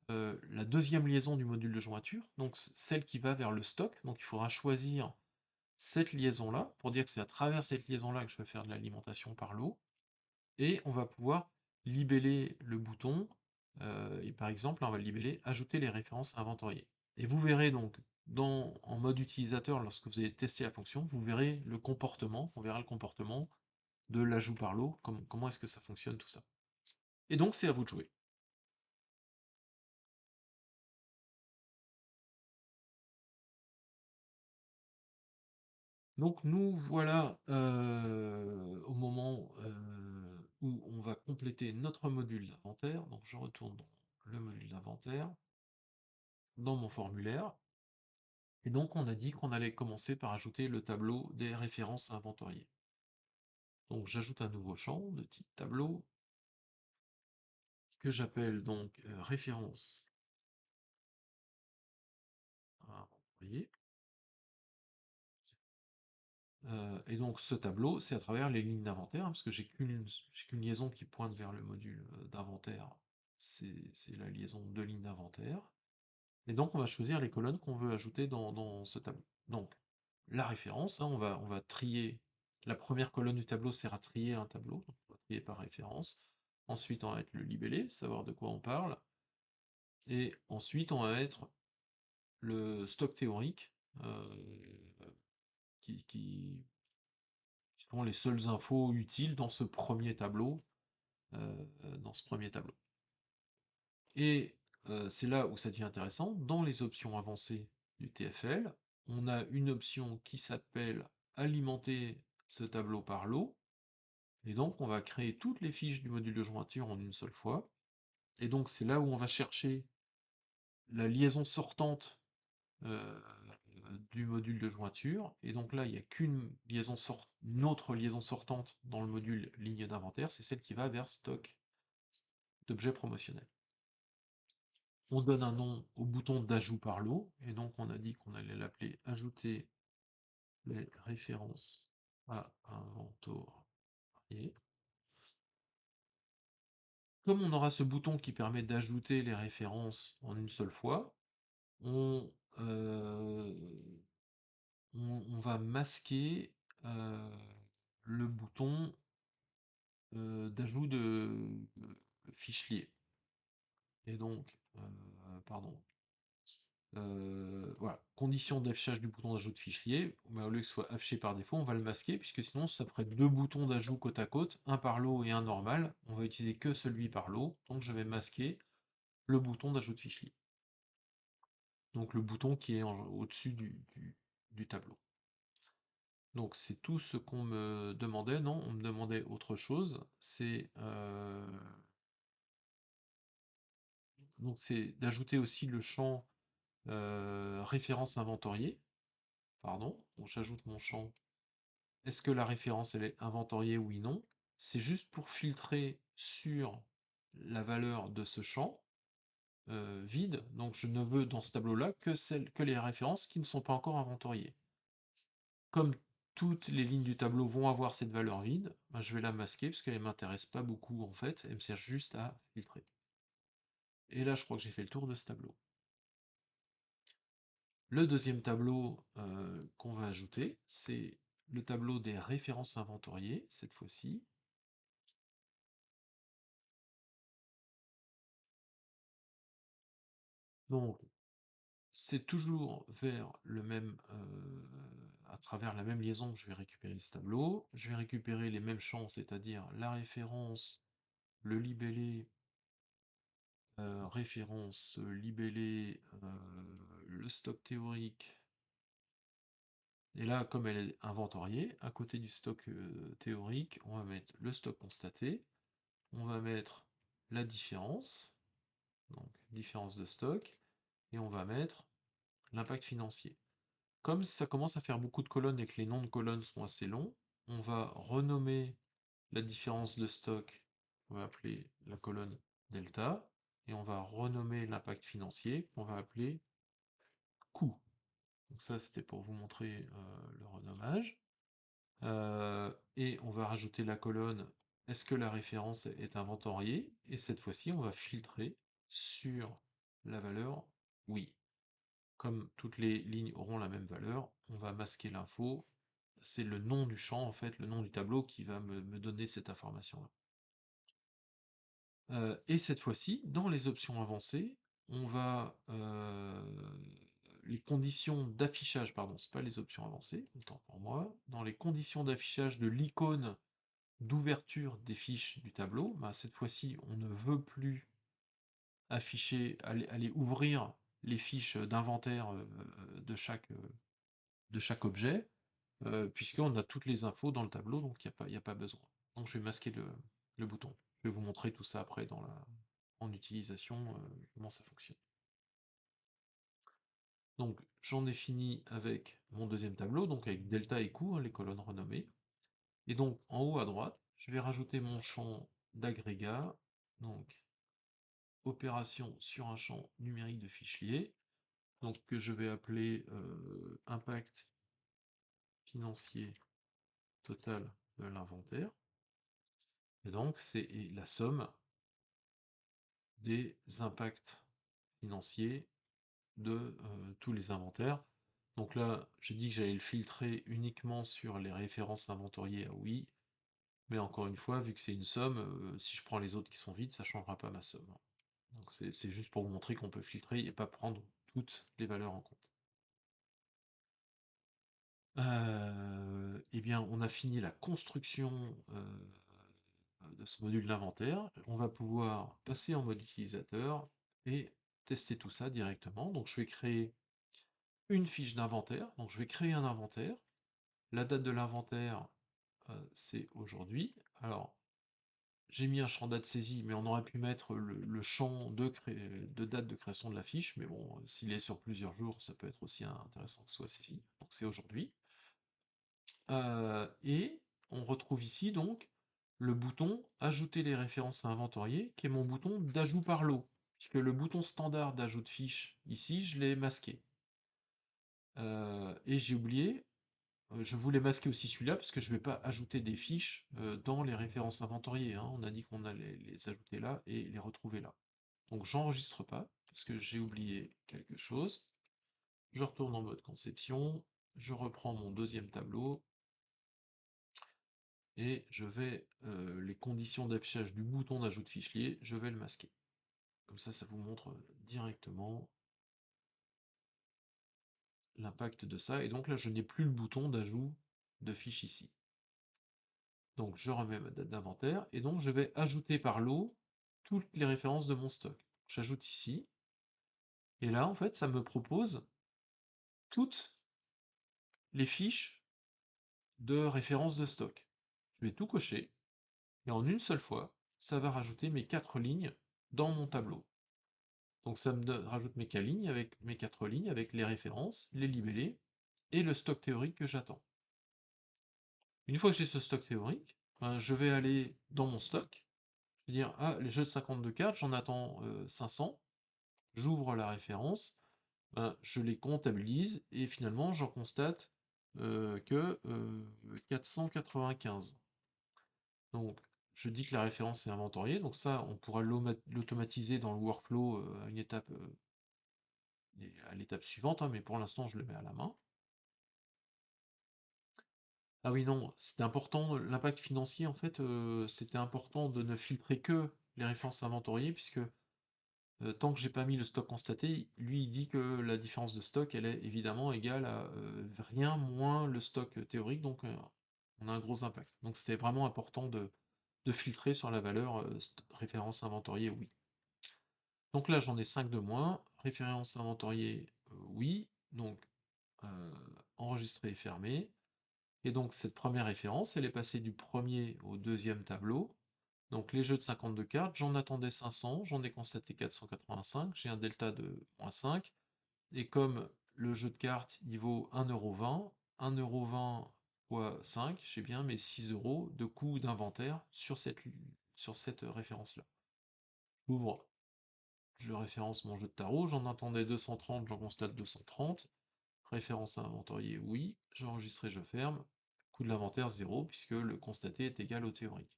la deuxième liaison du module de jointure, donc celle qui va vers le stock. Donc il faudra choisir cette liaison-là, pour dire que c'est à travers cette liaison-là que je vais faire de l'alimentation par lot. Et on va pouvoir libeller le bouton, et par exemple, là, on va le libeller ajouter les références inventoriées. Et vous verrez donc, en mode utilisateur, lorsque vous allez tester la fonction, vous verrez le comportement, on verra le comportement de l'ajout par lot, comment est-ce que ça fonctionne tout ça. Et donc c'est à vous de jouer. Donc nous voilà au moment où on va compléter notre module d'inventaire. Donc je retourne dans le module d'inventaire, dans mon formulaire. Et donc on a dit qu'on allait commencer par ajouter le tableau des références inventoriées. Donc j'ajoute un nouveau champ de type tableau que j'appelle donc référence inventoriée. Et donc ce tableau, c'est à travers les lignes d'inventaire, hein, parce que j'ai qu'une liaison qui pointe vers le module d'inventaire, c'est la liaison de lignes d'inventaire. Et donc on va choisir les colonnes qu'on veut ajouter dans ce tableau. Donc la référence, hein, on va trier, la première colonne du tableau sert à trier un tableau, donc on va trier par référence. Ensuite on va mettre le libellé, savoir de quoi on parle. Et ensuite on va mettre le stock théorique, qui sont les seules infos utiles dans ce premier tableau. Dans ce premier tableau. Et c'est là où ça devient intéressant. Dans les options avancées du TFL, on a une option qui s'appelle alimenter ce tableau par lot. Et donc on va créer toutes les fiches du module de jointure en une seule fois. Et donc c'est là où on va chercher la liaison sortante euh, du module de jointure. Et donc là, il n'y a une autre liaison sortante dans le module ligne d'inventaire, c'est celle qui va vers stock d'objets promotionnels. On donne un nom au bouton d'ajout par lot, et donc on a dit qu'on allait l'appeler ajouter les références à inventorier. Comme on aura ce bouton qui permet d'ajouter les références en une seule fois, on, euh, on va masquer le bouton d'ajout de fichier. Et donc, pardon, voilà, condition d'affichage du bouton d'ajout de fichier, mais au lieu que ce soit affiché par défaut, on va le masquer, puisque sinon ça ferait deux boutons d'ajout côte à côte, un par lot et un normal. On va utiliser que celui par lot, donc je vais masquer le bouton d'ajout de fichier. Donc le bouton qui est au-dessus du tableau. Donc c'est tout ce qu'on me demandait. Non, on me demandait autre chose. C'est d'ajouter aussi le champ référence inventoriée. Pardon, donc j'ajoute mon champ. Est-ce que la référence elle est inventoriée, oui, non? C'est juste pour filtrer sur la valeur de ce champ vide. Donc je ne veux dans ce tableau-là que les références qui ne sont pas encore inventoriées. comme toutes les lignes du tableau vont avoir cette valeur vide, ben, je vais la masquer parce qu'elle ne m'intéresse pas beaucoup en fait, elle me sert juste à filtrer. Et là, je crois que j'ai fait le tour de ce tableau. Le deuxième tableau qu'on va ajouter, c'est le tableau des références inventoriées, cette fois-ci. Donc, c'est toujours vers le même, à travers la même liaison que je vais récupérer ce tableau. Je vais récupérer les mêmes champs, c'est-à-dire la référence, le libellé, référence, libellé, le stock théorique. Et là, comme elle est inventoriée, à côté du stock théorique, on va mettre le stock constaté, on va mettre la différence, donc différence de stock, et on va mettre l'impact financier. Comme ça commence à faire beaucoup de colonnes et que les noms de colonnes sont assez longs, on va renommer la différence de stock, on va appeler la colonne delta, et on va renommer l'impact financier, on va appeler coût. Donc ça, c'était pour vous montrer le renommage. Et on va rajouter la colonne est-ce que la référence est inventoriée? Et cette fois-ci, on va filtrer sur la valeur oui. Comme toutes les lignes auront la même valeur, on va masquer l'info. C'est le nom du champ, en fait, le nom du tableau qui va me donner cette information-là. Et cette fois-ci, dans les options avancées, on va les conditions d'affichage, pardon, c'est pas les options avancées, autant pour moi, dans les conditions d'affichage de l'icône d'ouverture des fiches du tableau, bah, cette fois-ci, on ne veut plus afficher, aller ouvrir les fiches d'inventaire de chaque objet, puisqu'on a toutes les infos dans le tableau, donc il n'y a pas besoin. Donc je vais masquer le bouton. Je vais vous montrer tout ça après en utilisation, comment ça fonctionne. Donc j'en ai fini avec mon deuxième tableau, donc avec delta et coût, hein, les colonnes renommées. Et donc en haut à droite, je vais rajouter mon champ d'agrégat, donc opération sur un champ numérique de fichier, donc que je vais appeler impact financier total de l'inventaire. Et donc c'est la somme des impacts financiers de tous les inventaires. Donc là, j'ai dit que j'allais le filtrer uniquement sur les références inventoriées à oui, mais encore une fois, vu que c'est une somme, si je prends les autres qui sont vides, ça ne changera pas ma somme. Donc c'est juste pour vous montrer qu'on peut filtrer et pas prendre toutes les valeurs en compte. Eh bien, on a fini la construction de ce module d'inventaire. On va pouvoir passer en mode utilisateur et tester tout ça directement. Donc je vais créer une fiche d'inventaire. Donc je vais créer un inventaire. La date de l'inventaire, c'est aujourd'hui. Alors, j'ai mis un champ date saisie, mais on aurait pu mettre le champ de date de création de la fiche, mais bon, s'il est sur plusieurs jours, ça peut être aussi intéressant que ce soit saisi. Donc c'est aujourd'hui. Et on retrouve ici donc le bouton ajouter les références à inventorier, qui est mon bouton d'ajout par lot, puisque le bouton standard d'ajout de fiche, ici, je l'ai masqué. Et j'ai oublié, je voulais masquer aussi celui-là, parce que je ne vais pas ajouter des fiches dans les références inventoriées, hein. On a dit qu'on allait les ajouter là et les retrouver là. Donc j'enregistre pas, parce que j'ai oublié quelque chose. Je retourne en mode conception, je reprends mon deuxième tableau, et je vais, les conditions d'affichage du bouton d'ajout de fichier, je vais le masquer. Comme ça vous montre directement l'impact de ça, et donc là je n'ai plus le bouton d'ajout de fiche ici. Donc je remets ma date d'inventaire, et donc je vais ajouter par lot toutes les références de mon stock. J'ajoute ici, et là en fait ça me propose toutes les fiches de référence de stock. Je vais tout cocher, et en une seule fois, ça va rajouter mes 4 lignes dans mon tableau. Donc ça me rajoute mes 4 lignes avec les références, les libellés et le stock théorique que j'attends. Une fois que j'ai ce stock théorique, ben, je vais aller dans mon stock, je vais dire ah les jeux de 52 cartes, j'en attends 500, j'ouvre la référence, ben, je les comptabilise et finalement j'en constate que 495. Donc, je dis que la référence est inventoriée, donc ça, on pourra l'automatiser dans le workflow à une étape, à l'étape suivante, hein, mais pour l'instant, je le mets à la main. Ah oui, non, c'était important, l'impact financier, en fait, c'était important de ne filtrer que les références inventoriées, puisque tant que j'ai pas mis le stock constaté, lui, il dit que la différence de stock, elle est évidemment égale à rien moins le stock théorique, donc on a un gros impact. Donc c'était vraiment important de filtrer sur la valeur référence inventoriée, oui. Donc là, j'en ai 5 de moins. Référence inventoriée, oui. Donc euh, enregistré et fermé. Et donc cette première référence, elle est passée du premier au deuxième tableau. Donc les jeux de 52 cartes, j'en attendais 500, j'en ai constaté 485, j'ai un delta de -5, et comme le jeu de cartes il vaut 1,20 €, 1,20 € fois 5, j'ai bien mes 6 € de coût d'inventaire sur cette référence-là. J'ouvre, je référence mon jeu de tarot, j'en attendais 230, j'en constate 230, référence à inventorier, oui, j'ai enregistré, je ferme, coût de l'inventaire 0, puisque le constaté est égal au théorique.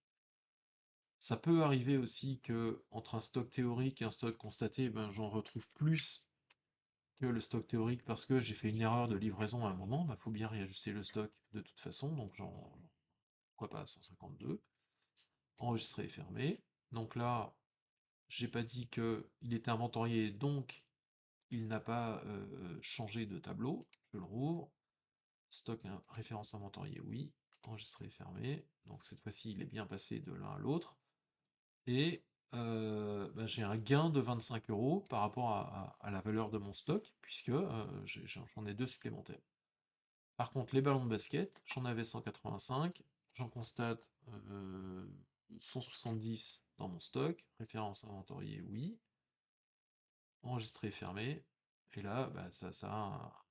Ça peut arriver aussi que entre un stock théorique et un stock constaté, ben, j'en retrouve plus que le stock théorique parce que j'ai fait une erreur de livraison à un moment, il faut bien réajuster le stock de toute façon, donc pourquoi pas 152. Enregistré et fermé. Donc là, j'ai pas dit qu'il était inventorié, donc il n'a pas changé de tableau. Je le rouvre. Stock référence inventorié, oui. Enregistré et fermé. Donc cette fois-ci, il est bien passé de l'un à l'autre. Et bah, j'ai un gain de 25 € par rapport à la valeur de mon stock, puisque j'en ai deux supplémentaires. Par contre, les ballons de basket, j'en avais 185, j'en constate 170 dans mon stock, référence inventoriée, oui, enregistré, fermé, et là, bah, ça a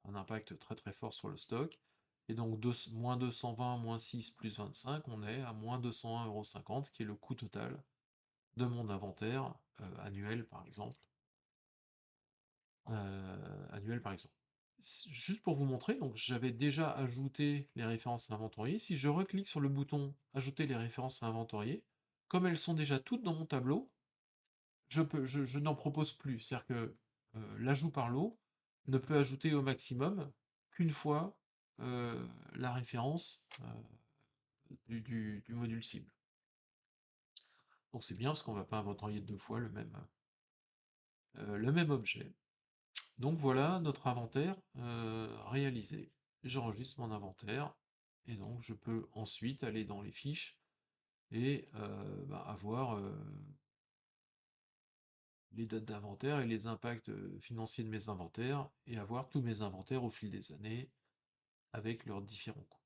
un impact très très fort sur le stock, et donc moins 220, moins 6, plus 25, on est à moins 201,50 €, qui est le coût total de mon inventaire annuel, par exemple. Annuel, par exemple. Juste pour vous montrer, donc j'avais déjà ajouté les références à inventorier. Si je reclique sur le bouton Ajouter les références à inventorier, comme elles sont déjà toutes dans mon tableau, je n'en propose plus. C'est-à-dire que l'ajout par lot ne peut ajouter au maximum qu'une fois la référence du module cible. Donc c'est bien parce qu'on ne va pas inventorier deux fois le même objet. Donc voilà notre inventaire réalisé. J'enregistre mon inventaire et donc je peux ensuite aller dans les fiches et bah, avoir les dates d'inventaire et les impacts financiers de mes inventaires et avoir tous mes inventaires au fil des années avec leurs différents coûts.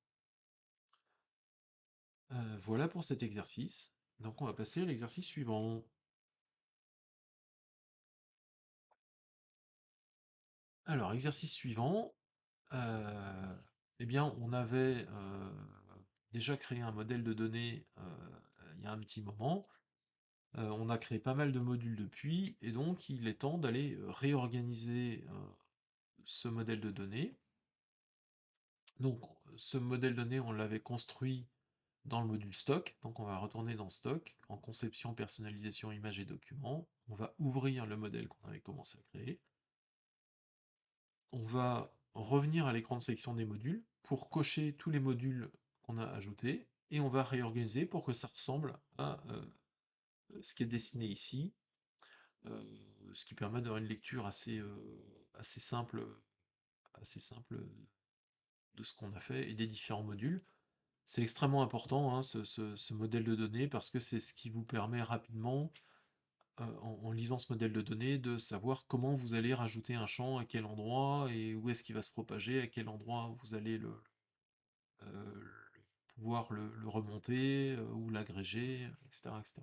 Voilà pour cet exercice. Donc on va passer à l'exercice suivant. Alors, exercice suivant, eh bien, on avait déjà créé un modèle de données il y a un petit moment. On a créé pas mal de modules depuis, et donc il est temps d'aller réorganiser ce modèle de données. Donc, ce modèle de données, on l'avait construit dans le module stock, donc on va retourner dans stock, en conception, personnalisation, images et documents. On va ouvrir le modèle qu'on avait commencé à créer. On va revenir à l'écran de sélection des modules pour cocher tous les modules qu'on a ajoutés, et on va réorganiser pour que ça ressemble à ce qui est dessiné ici, ce qui permet d'avoir une lecture assez simple, assez simple de ce qu'on a fait et des différents modules. C'est extrêmement important, hein, ce modèle de données, parce que c'est ce qui vous permet rapidement, en lisant ce modèle de données, de savoir comment vous allez rajouter un champ, à quel endroit, et où est-ce qu'il va se propager, à quel endroit vous allez pouvoir le remonter, ou l'agréger, etc., etc.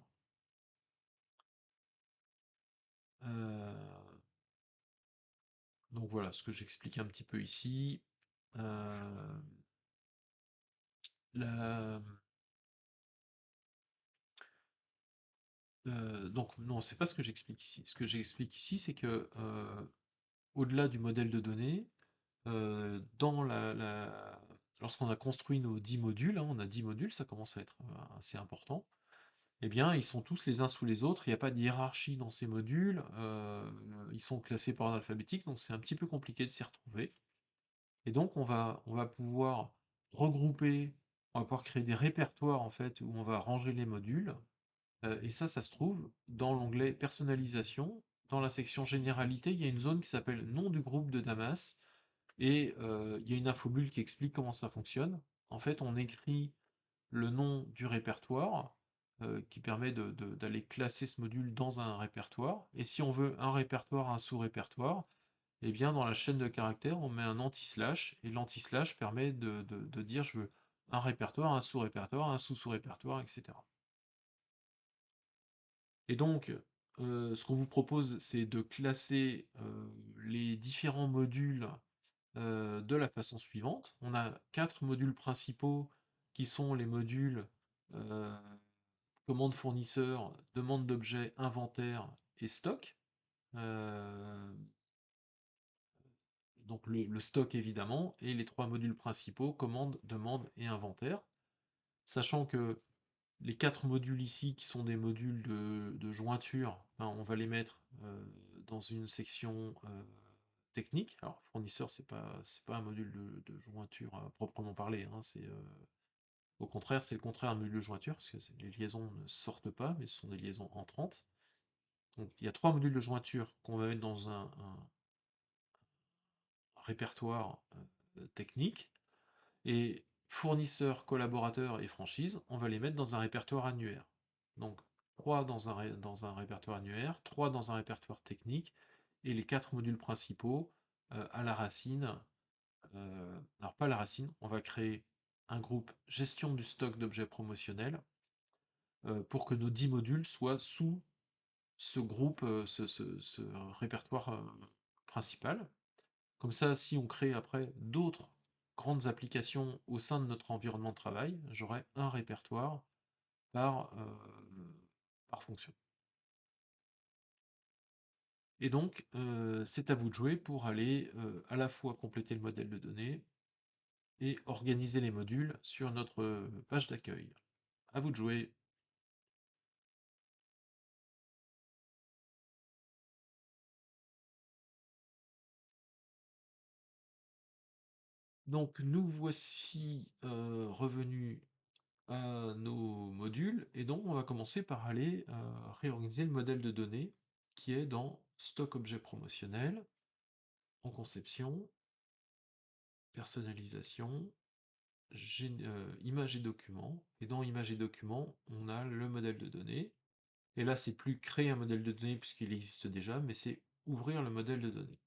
Euh, donc voilà ce que j'explique un petit peu ici. Euh, la- donc non, c'est pas ce que j'explique ici. Ce que j'explique ici, c'est que au-delà du modèle de données, dans lorsqu'on a construit nos 10 modules, hein, on a 10 modules, ça commence à être assez important, eh bien, ils sont tous les uns sous les autres, il n'y a pas de hiérarchie dans ces modules, ils sont classés par ordre alphabétique, donc c'est un petit peu compliqué de s'y retrouver. Et donc on va pouvoir regrouper, on va pouvoir créer des répertoires en fait où on va ranger les modules. Et ça se trouve dans l'onglet personnalisation. Dans la section généralité, il y a une zone qui s'appelle nom du groupe de Damas et il y a une infobulle qui explique comment ça fonctionne. En fait, on écrit le nom du répertoire qui permet d'aller classer ce module dans un répertoire. Et si on veut un répertoire, un sous-répertoire, eh bien, dans la chaîne de caractères, on met un anti-slash, et l'anti-slash permet de dire je veux un répertoire, un sous-répertoire, un sous-sous-répertoire, etc. Et donc, ce qu'on vous propose, c'est de classer les différents modules de la façon suivante. On a 4 modules principaux qui sont les modules euh, commande fournisseur, demande d'objet, inventaire et stock. Euh, donc le stock évidemment, et les 3 modules principaux, commande, demande et inventaire. Sachant que les 4 modules ici, qui sont des modules de jointure, hein, on va les mettre dans une section technique. Alors fournisseur, c'est pas un module de jointure à proprement parler, hein, au contraire, c'est le contraire d'un module de jointure, parce que les liaisons ne sortent pas, mais ce sont des liaisons entrantes. Donc il y a 3 modules de jointure qu'on va mettre dans un répertoire technique, et fournisseurs, collaborateurs et franchises, on va les mettre dans un répertoire annuaire. Donc 3 dans un répertoire annuaire, 3 dans un répertoire technique, et les 4 modules principaux à la racine. Alors pas à la racine, on va créer un groupe gestion du stock d'objets promotionnels pour que nos 10 modules soient sous ce groupe, ce répertoire principal. Comme ça, si on crée après d'autres grandes applications au sein de notre environnement de travail, j'aurai un répertoire par fonction. Et donc, c'est à vous de jouer pour aller à la fois compléter le modèle de données et organiser les modules sur notre page d'accueil. À vous de jouer. Donc, nous voici revenus à nos modules, et donc on va commencer par aller réorganiser le modèle de données qui est dans stock objet promotionnel, en conception, personnalisation, images et documents, et dans images et documents, on a le modèle de données, et là c'est plus créer un modèle de données puisqu'il existe déjà, mais c'est ouvrir le modèle de données.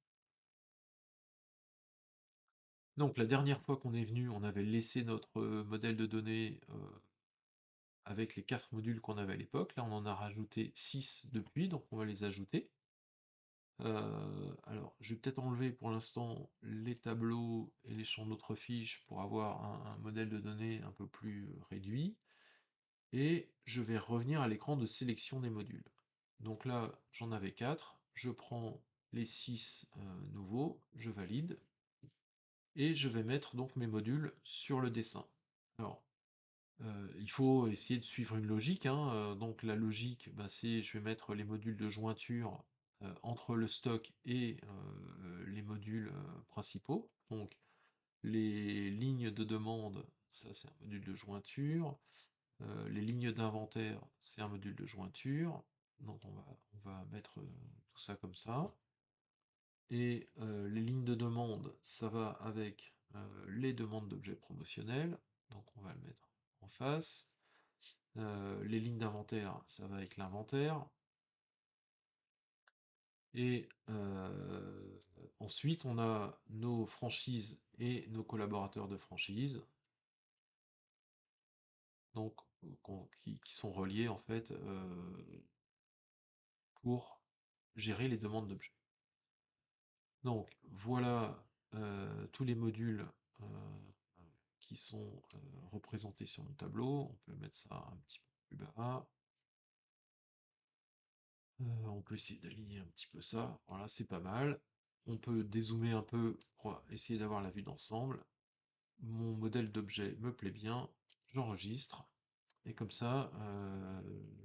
Donc la dernière fois qu'on est venu, on avait laissé notre modèle de données avec les 4 modules qu'on avait à l'époque. Là, on en a rajouté 6 depuis, donc on va les ajouter. Alors, je vais peut-être enlever pour l'instant les tableaux et les champs d'autres fiches pour avoir un modèle de données un peu plus réduit. Et je vais revenir à l'écran de sélection des modules. Donc là, j'en avais 4. Je prends les 6 nouveaux, je valide. Et je vais mettre donc mes modules sur le dessin. Alors, il faut essayer de suivre une logique, hein, donc la logique, bah, c'est je vais mettre les modules de jointure entre le stock et les modules principaux. Donc les lignes de demande, ça c'est un module de jointure. Les lignes d'inventaire, c'est un module de jointure. Donc on va mettre tout ça comme ça. Et les lignes de demande, ça va avec les demandes d'objets promotionnels. Donc on va le mettre en face. Les lignes d'inventaire, ça va avec l'inventaire. Et ensuite, on a nos franchises et nos collaborateurs de franchise, donc qui sont reliés en fait pour gérer les demandes d'objets. Donc voilà tous les modules qui sont représentés sur le tableau. On peut mettre ça un petit peu plus bas. On peut essayer d'aligner un petit peu ça. Voilà, c'est pas mal. on peut dézoomer un peu pour essayer d'avoir la vue d'ensemble. Mon modèle d'objet me plaît bien, j'enregistre, et comme ça,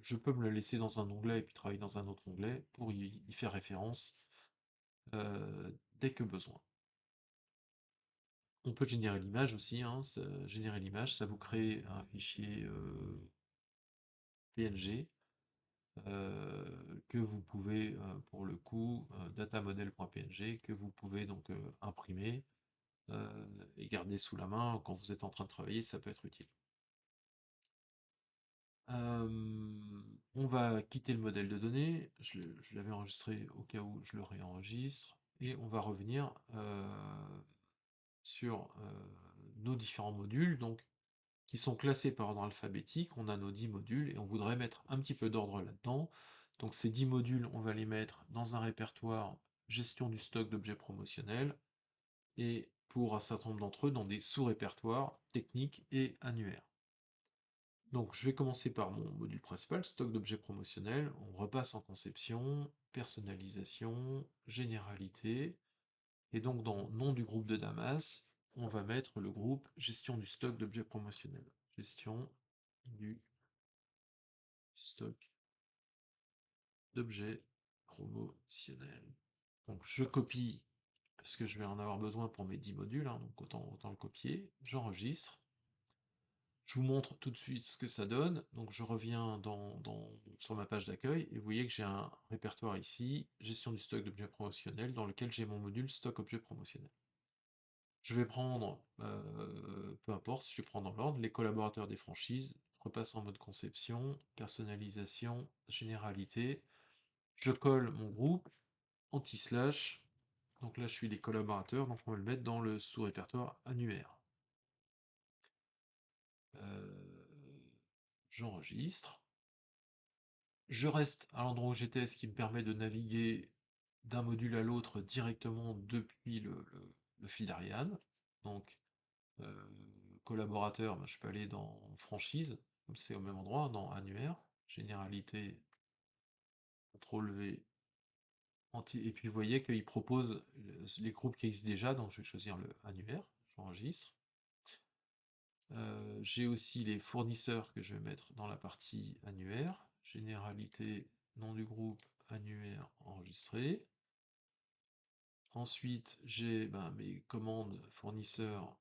je peux me le laisser dans un onglet et puis travailler dans un autre onglet pour y faire référence dès que besoin. On peut générer l'image aussi, hein, générer l'image, ça vous crée un fichier PNG que vous pouvez, pour le coup, datamodel.png, que vous pouvez donc imprimer et garder sous la main quand vous êtes en train de travailler, ça peut être utile. On va quitter le modèle de données, je l'avais enregistré au cas où je le réenregistre, et on va revenir sur nos différents modules, donc qui sont classés par ordre alphabétique. On a nos 10 modules et on voudrait mettre un petit peu d'ordre là-dedans. Donc ces 10 modules, on va les mettre dans un répertoire gestion du stock d'objets promotionnels, et pour un certain nombre d'entre eux, dans des sous-répertoires techniques et annuaires. Donc je vais commencer par mon module principal, stock d'objets promotionnels. On repasse en conception, personnalisation, généralité, et donc dans nom du groupe de Damas, on va mettre le groupe gestion du stock d'objets promotionnels. Gestion du stock d'objets promotionnels. Donc je copie, parce que je vais en avoir besoin pour mes 10 modules, hein, donc autant le copier. J'enregistre. Je vous montre tout de suite ce que ça donne. Donc je reviens sur ma page d'accueil et vous voyez que j'ai un répertoire ici, gestion du stock d'objets promotionnels, dans lequel j'ai mon module stock objets promotionnels. Je vais prendre, peu importe, je vais prendre dans l'ordre, les collaborateurs des franchises, je repasse en mode conception, personnalisation, généralité, je colle mon groupe, anti-slash, donc là je suis les collaborateurs, donc on va le mettre dans le sous-répertoire annuaire. J'enregistre. Je reste à l'endroit où j'étais, ce qui me permet de naviguer d'un module à l'autre directement depuis le fil d'Ariane. Donc, collaborateur, ben, je peux aller dans franchise, comme c'est au même endroit, dans annuaire, généralité, CTRL V, et puis vous voyez qu'il propose les groupes qui existent déjà, donc je vais choisir le annuaire, j'enregistre. J'ai aussi les fournisseurs que je vais mettre dans la partie annuaire, généralité, nom du groupe, annuaire, enregistré. Ensuite, j'ai mes commandes fournisseurs.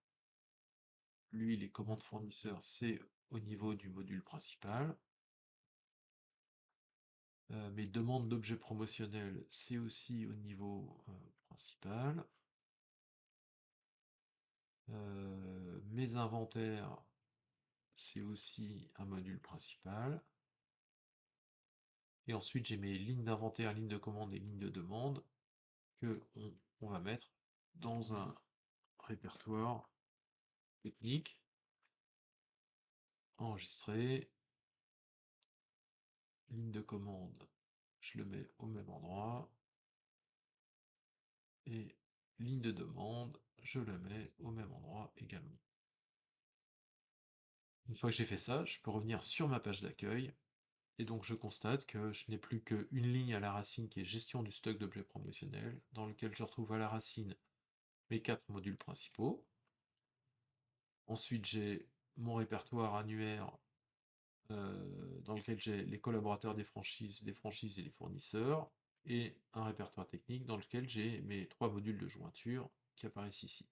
Lui, les commandes fournisseurs, c'est au niveau du module principal. Mes demandes d'objets promotionnels, c'est aussi au niveau principal. Mes inventaires, c'est aussi un module principal. Et ensuite, j'ai mes lignes d'inventaire, lignes de commande et lignes de demande que on va mettre dans un répertoire technique, enregistré, ligne de commande, je le mets au même endroit, et ligne de demande, je le mets au même endroit également. Une fois que j'ai fait ça, je peux revenir sur ma page d'accueil, et donc je constate que je n'ai plus qu'une ligne à la racine qui est gestion du stock d'objets promotionnels, dans lequel je retrouve à la racine mes 4 modules principaux. Ensuite, j'ai mon répertoire annuaire dans lequel j'ai les collaborateurs des franchises et les fournisseurs, et un répertoire technique dans lequel j'ai mes 3 modules de jointure qui apparaissent ici.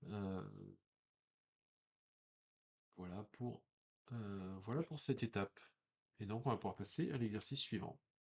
Euh, voilà pour cette étape. Et donc on va pouvoir passer à l'exercice suivant.